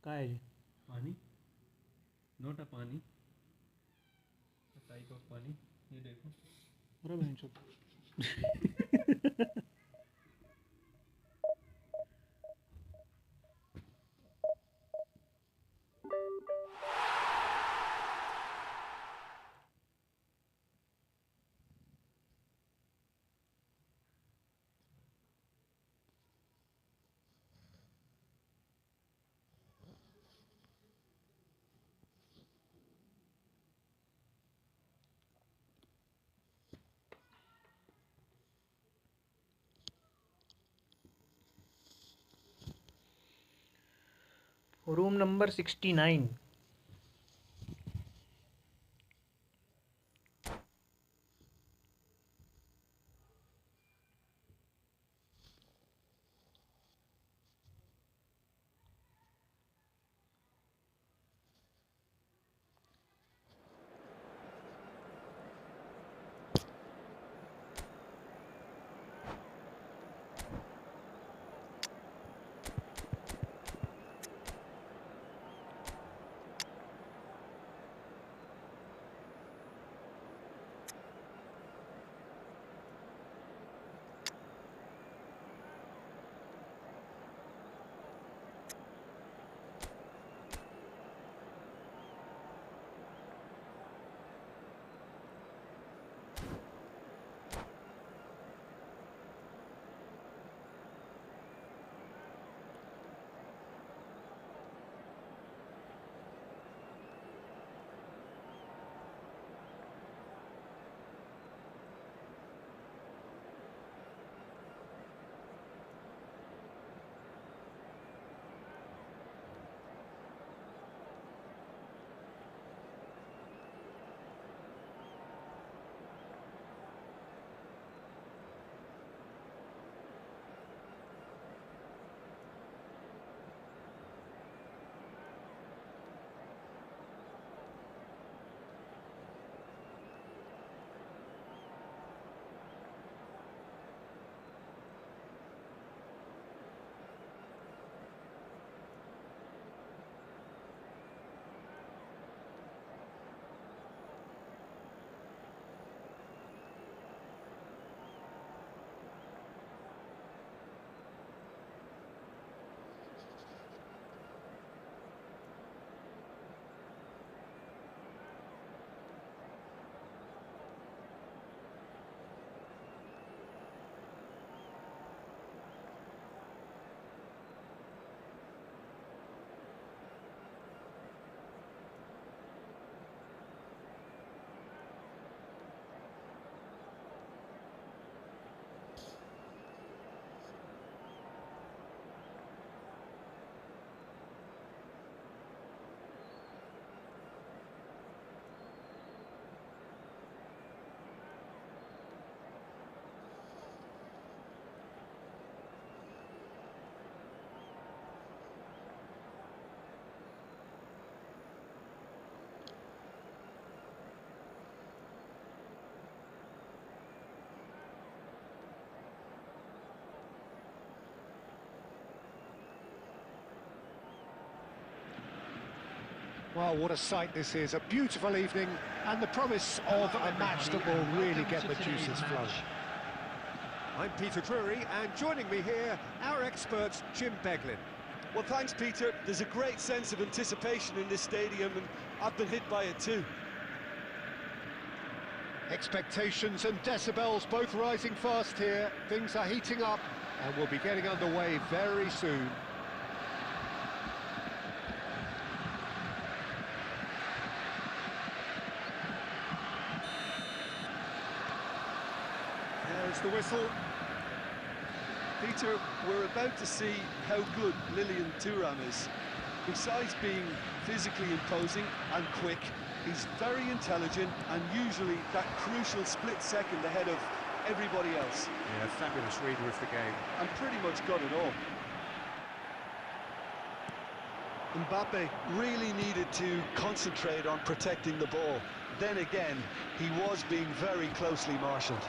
कहाँ है जी? पानी, note अ पानी, type of पानी, ये देखो। अरे भैंचो room number 69. Well, what a sight this is, a beautiful evening, and the promise of a match that will really get the juices flowing. I'm Peter Drury, and joining me here, our expert, Jim Beglin. Well, thanks, Peter. There's a great sense of anticipation in this stadium, and I've been hit by it too. Expectations and decibels both rising fast here. Things are heating up, and we'll be getting underway very soon. There's the whistle. Peter, we're about to see how good Lilian Thuram is. Besides being physically imposing and quick, he's very intelligent and usually that crucial split second ahead of everybody else. Yeah, fabulous reader of the game. And pretty much got it all. Mbappe really needed to concentrate on protecting the ball. Then again, he was being very closely marshalled.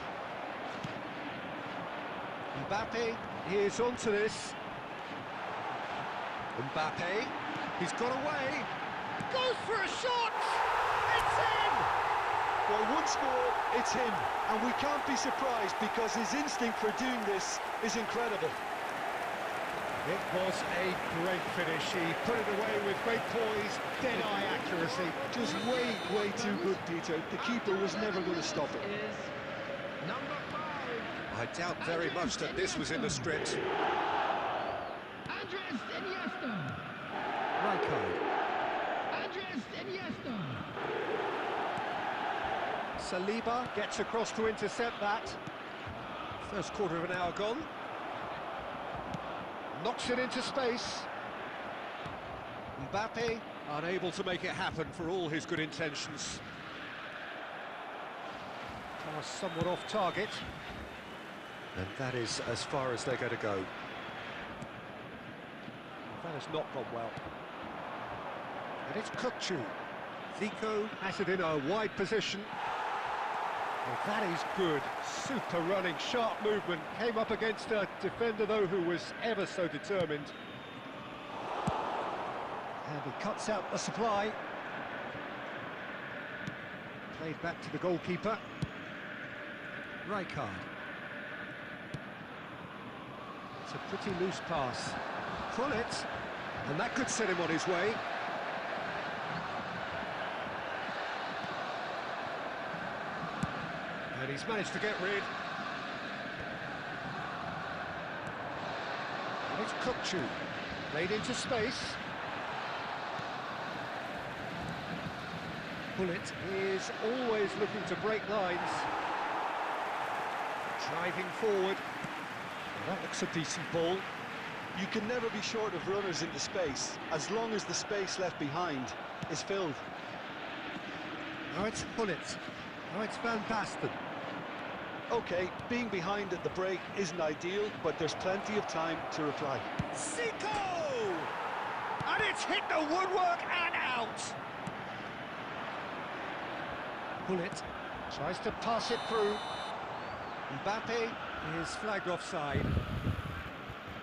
Mbappe, here's onto this. Mbappe, he's got away. Goes for a shot! It's in! Well, once more, it's him. And we can't be surprised because his instinct for doing this is incredible. It was a great finish. He put it away with great poise, dead-eye accuracy. Just way too good, Peter. The keeper was never going to stop it. Is number 5. I doubt very much that this was in the script. Andres Iniesta. Rijkaard. Andres Iniesta. Saliba gets across to intercept that. First quarter of an hour gone. Knocks it into space. Mbappe unable to make it happen for all his good intentions. Pass somewhat off target. And that is as far as they're going to go. That has not gone well. And it's Kukçu. Zico has it in a wide position. Well, that is good. Super running, sharp movement. Came up against a defender, though, who was ever so determined. And he cuts out the supply. Played back to the goalkeeper. Rijkaard. It's a pretty loose pass. Pull it, and that could set him on his way. And he's managed to get rid. And it's Kukçu. Played into space. Bullet is always looking to break lines. Driving forward. Well, that looks a decent ball. You can never be short of runners into space, as long as the space left behind is filled. Now it's Bullet. Now it's Van Basten. Okay, being behind at the break isn't ideal, but there's plenty of time to reply. Zico! And it's hit the woodwork and out! Bullet tries to pass it through. Mbappe is flagged offside.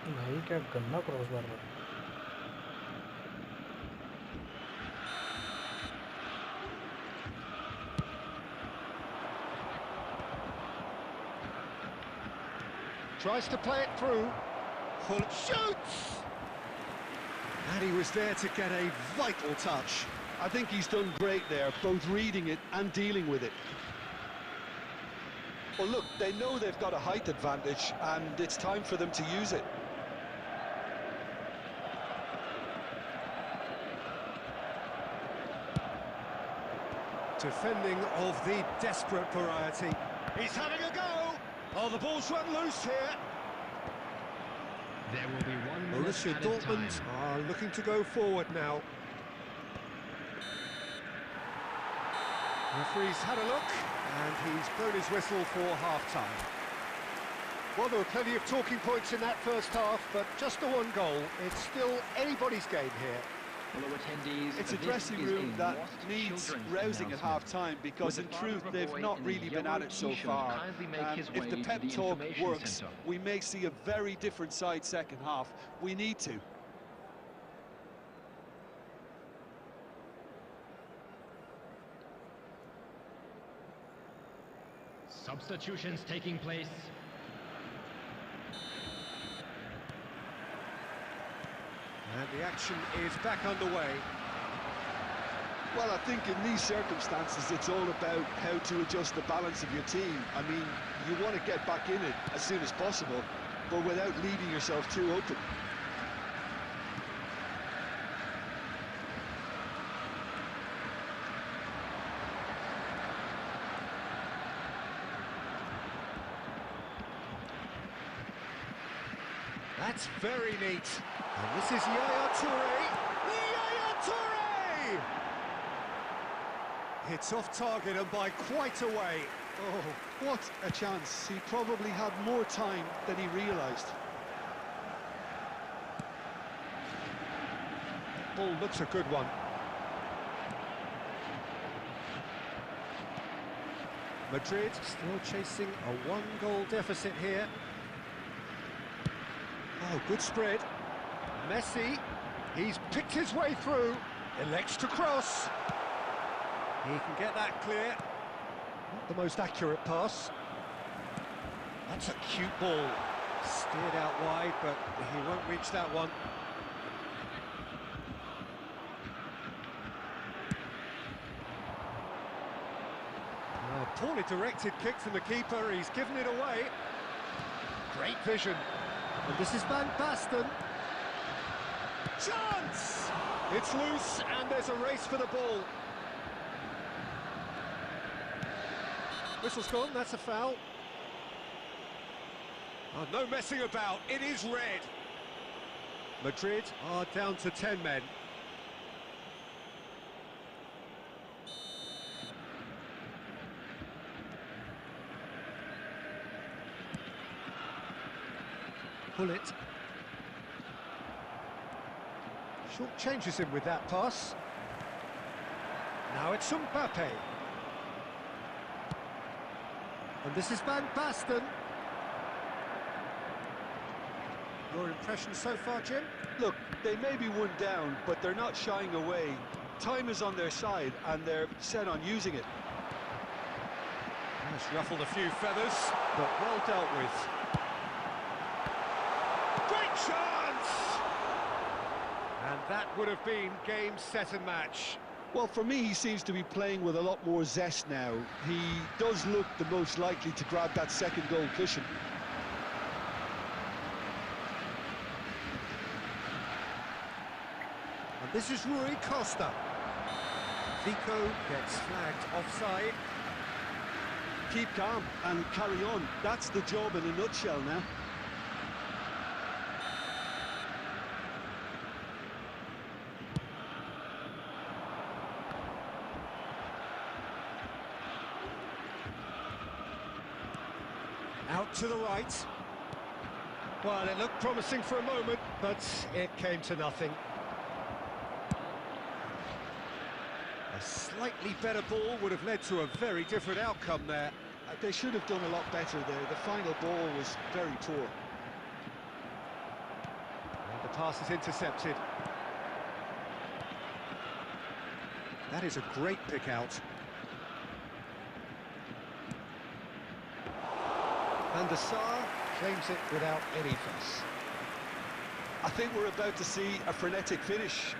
भाई क्या गंदा cross मार रहा है. Tries to play it through. Bullet shoots! And he was there to get a vital touch. I think he's done great there, both reading it and dealing with it. Well, look, they know they've got a height advantage, and it's time for them to use it. Defending of the desperate variety. He's having a go! Oh, the ball's run loose here. There will be 1 minute Borussia added Dortmund time. are looking to go forward now. Referee's had a look, and he's blown his whistle for half-time. Well, there were plenty of talking points in that first half, but just the one goal. It's still anybody's game here. Fellow attendees, It's a this dressing is room a that lost needs children's rousing at announcement. half-time, because Would in the father truth of a they've boy not in really the been at yellow it so t-shirt far. kindly make his If the way to pep the talk information works, centre? we may see a very different side second half. We need to. Substitutions taking place. And the action is back underway. Well, I think in these circumstances, it's all about how to adjust the balance of your team. I mean, you want to get back in it as soon as possible, but without leaving yourself too open. That's very neat. And this is Yaya Toure. Yaya Toure! It's off target and by quite a way. Oh, what a chance. He probably had more time than he realised. Ball looks a good one. Madrid still chasing a one-goal deficit here. Oh, good spread. Messi, he's picked his way through, elects to cross. He can get that clear. Not the most accurate pass. That's a cute ball. Steered out wide, but he won't reach that one. Oh, poorly directed kick from the keeper, he's given it away. Great vision. And this is Van Basten. Chance! It's loose and there's a race for the ball. Whistle's gone, that's a foul. Oh, no messing about, it is red. Madrid are down to 10 men. Pull it. Short changes him with that pass. Now it's Mbappe. And this is Van Basten. Your impression so far, Jim? Look, they may be one down, but they're not shying away. Time is on their side, and they're set on using it. It's ruffled a few feathers, but well dealt with. Great chance! And that would have been game, set and match. Well, for me, he seems to be playing with a lot more zest now. He does look the most likely to grab that second goal cushion. And this is Rui Costa. Vico gets flagged offside. Keep calm and carry on. That's the job in a nutshell now. Out to the right. Well, it looked promising for a moment, but it came to nothing. A slightly better ball would have led to a very different outcome there. They should have done a lot better there. The final ball was very poor. And the pass is intercepted. That is a great pick out. And the Sar claims it without any fuss. I think we're about to see a frenetic finish.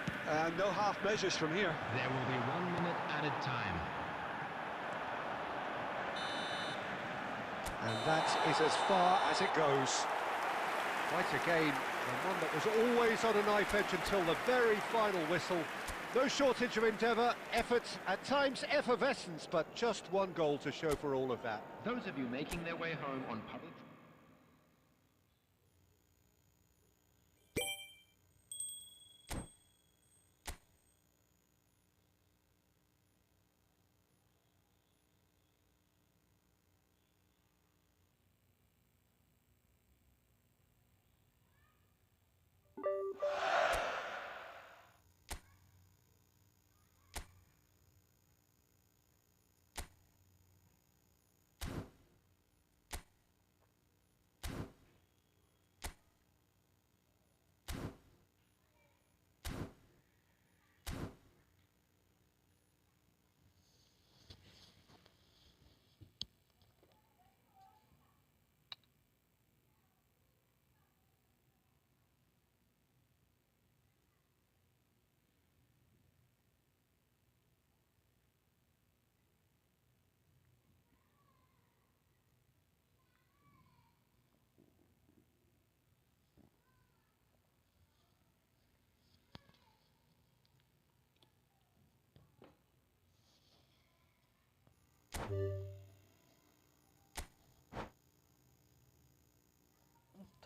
No half measures from here. There will be 1 minute added time. And that is as far as it goes. Quite a game, and one that was always on a knife edge until the very final whistle. No shortage of endeavour, effort, at times effervescence, but just one goal to show for all of that. Those of you making their way home on public...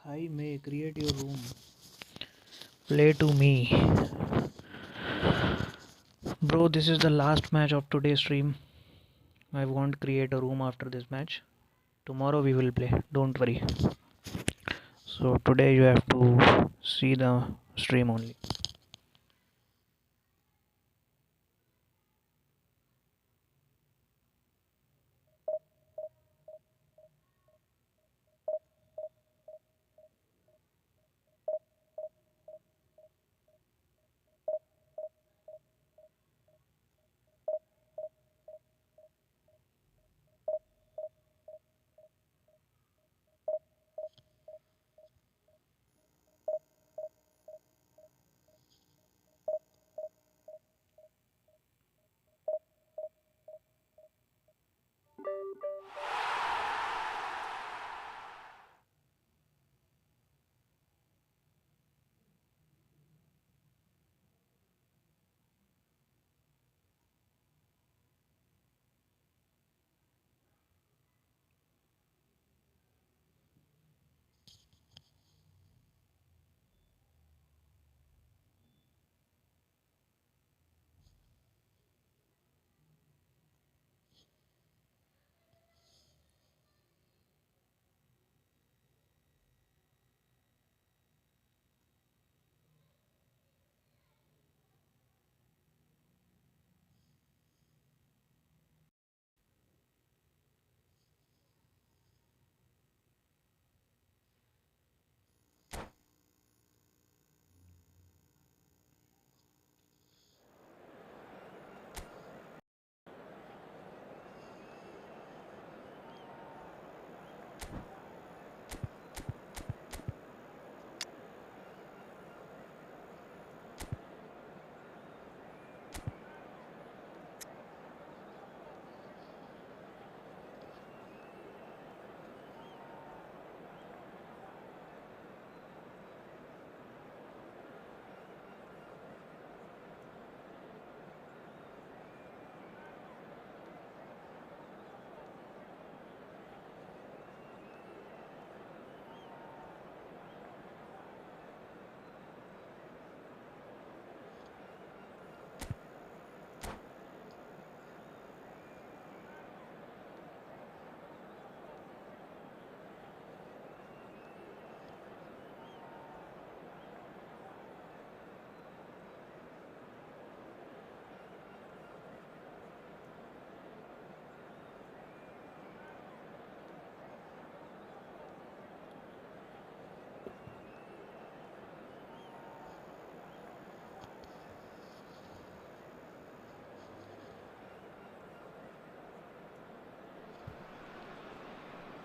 Thai may create your room. Play to me. Bro, this is the last match of today's stream. I won't create a room after this match. Tomorrow we will play. Don't worry. So today you have to see the stream only.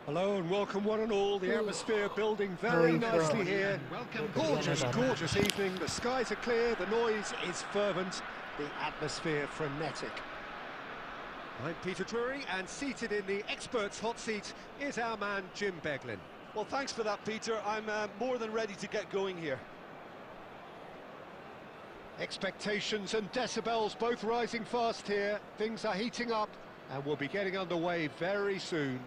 Hello and welcome one and all. The atmosphere building very nicely here. Gorgeous, gorgeous evening. The skies are clear, the noise is fervent, the atmosphere frenetic. I'm Peter Drury, and seated in the experts' hot seat is our man Jim Beglin. Well, thanks for that, Peter. I'm more than ready to get going here. Expectations and decibels both rising fast here. Things are heating up and we'll be getting underway very soon.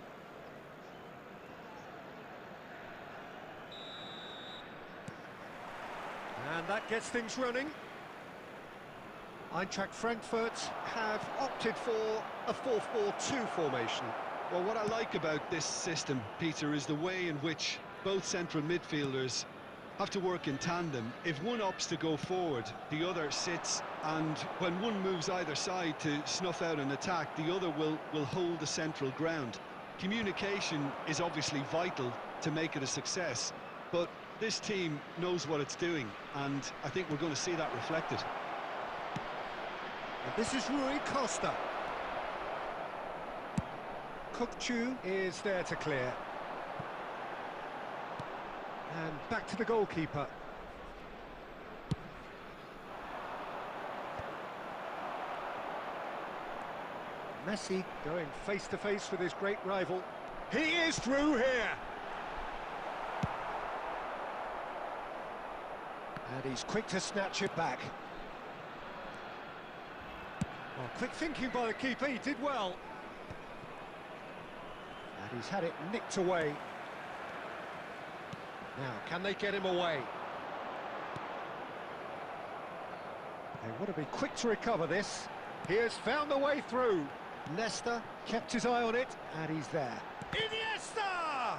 And that gets things running. Eintracht Frankfurt have opted for a 4-4-2 formation. Well, what I like about this system, Peter, is the way in which both central midfielders have to work in tandem. If one opts to go forward, the other sits, and when one moves either side to snuff out an attack, the other will hold the central ground. Communication is obviously vital to make it a success, but this team knows what it's doing, and I think we're going to see that reflected. And this is Rui Costa. Kukçu is there to clear. And back to the goalkeeper. Messi going face to face with his great rival. He is through here. And he's quick to snatch it back. Well, quick thinking by the keeper, he did well. And he's had it nicked away. Now, can they get him away? They want to be quick to recover this. He has found the way through. Nesta kept his eye on it, and he's there. Iniesta!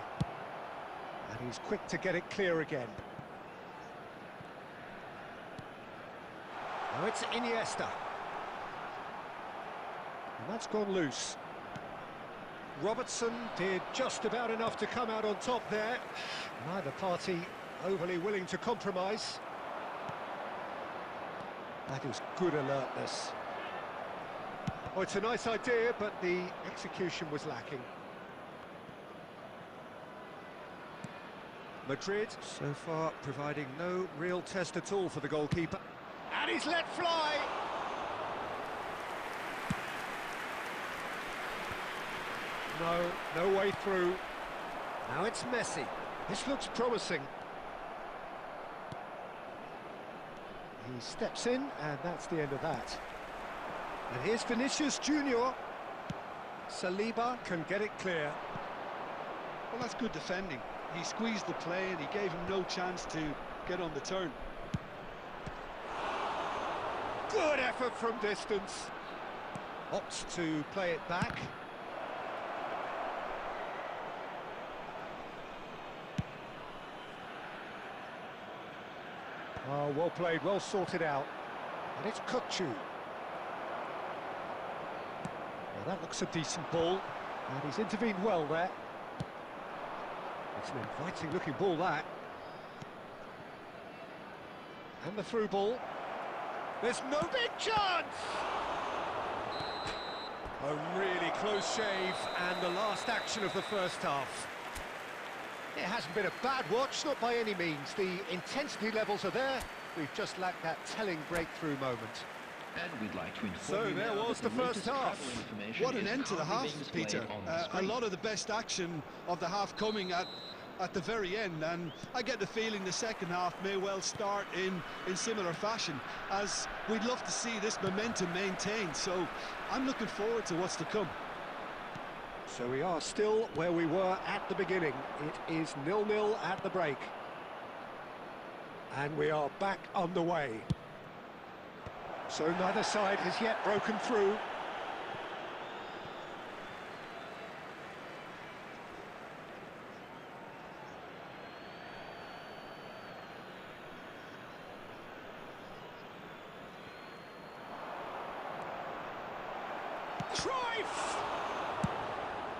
And he's quick to get it clear again. Now it's Iniesta. And that's gone loose. Robertson did just about enough to come out on top there. Neither party overly willing to compromise. That is good alertness. Oh, it's a nice idea, but the execution was lacking. Madrid, so far, providing no real test at all for the goalkeeper. And he's let fly! No way through. Now it's Messi. This looks promising. He steps in, and that's the end of that. And here's Vinicius Junior. Saliba can get it clear. Well, that's good defending. He squeezed the play and he gave him no chance to get on the turn. Good effort from distance. Opts to play it back. Oh, well played, well sorted out. And it's Kukçu. Well, that looks a decent ball. And he's intervened well there. It's an inviting looking ball, that. And the through ball. There's no big chance! A really close shave, and the last action of the first half. It hasn't been a bad watch, not by any means. The intensity levels are there. We've just lacked that telling breakthrough moment. And we'd like to inform So you there now was that the the first latest half. travel information What an is end to the currently half, being displayed Peter. on the A screen. lot of the best action of the half coming at the very end, and I get the feeling the second half may well start in similar fashion, as we'd love to see this momentum maintained. So I'm looking forward to what's to come. So we are still where we were at the beginning. It is 0-0 at the break. And we are back underway. So neither side has yet broken through. Cruyff!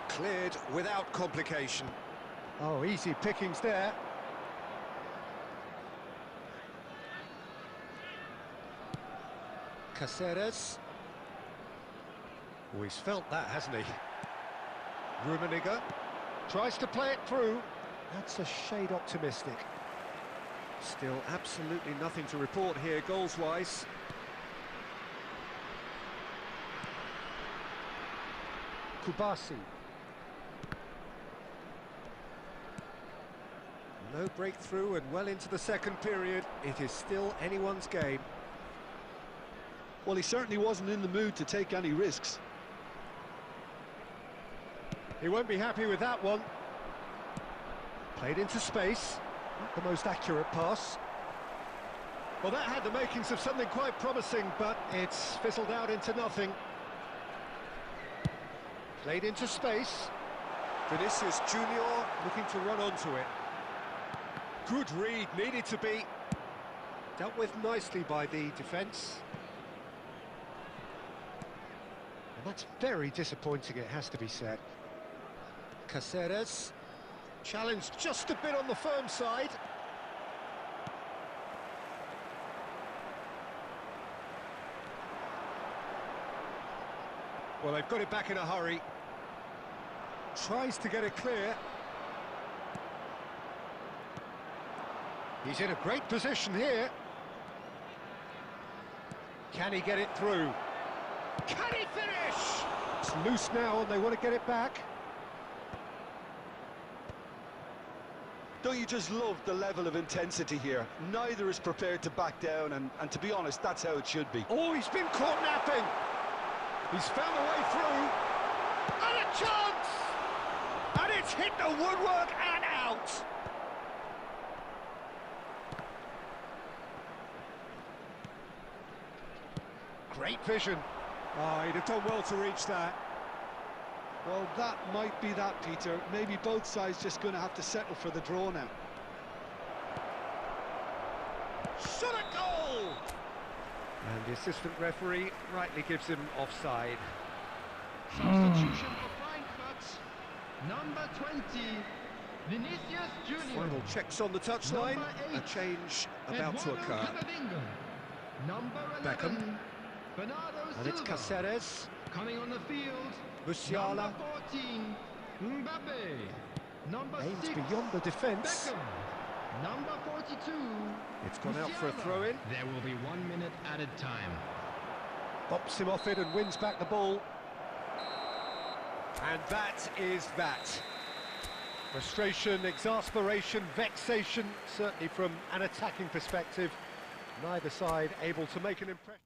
Cleared without complication. Oh, easy pickings there. Caceres. Oh, he's felt that, hasn't he? Rummenigge tries to play it through. That's a shade optimistic. Still absolutely nothing to report here, goals-wise. Kubasi. No breakthrough and well into the second period. It is still anyone's game. Well, he certainly wasn't in the mood to take any risks. He won't be happy with that one. Played into space. Not the most accurate pass. Well, that had the makings of something quite promising, but it's fizzled out into nothing. Played into space. Vinicius Junior looking to run onto it. Good read, needed to be. Dealt with nicely by the defence. And that's very disappointing, it has to be said. Caceres. Challenged just a bit on the firm side. Well, they've got it back in a hurry. Tries to get it clear. He's in a great position here. Can he get it through? Can he finish? It's loose now and they want to get it back. Don't you just love the level of intensity here? Neither is prepared to back down, and to be honest, that's how it should be. Oh, he's been caught napping. He's found a way through. And a chance! And It's hit the woodwork and out. Great vision. Oh, he'd have done well to reach that. Well, that might be that, Peter. Maybe both sides just going to have to settle for the draw now. Shot a goal! And the assistant referee rightly gives him offside. Substitution for Frankfurt, number 20, Vinicius Junior. Final checks on the touchline. Number A 8, change about to Eduardo occur. Camavinga. Number 11, Beckham. Bernardo And it's Silva. Caceres. Coming on the field, Musiala. number 14, Mbappe. Number Aimed 6, beyond the defence. Beckham. Number 42, It's gone out for a Musiala. throw-in. There will be 1 minute added time. Bops him off it and wins back the ball. And that is that. Frustration, exasperation, vexation, certainly from an attacking perspective. Neither side able to make an impression.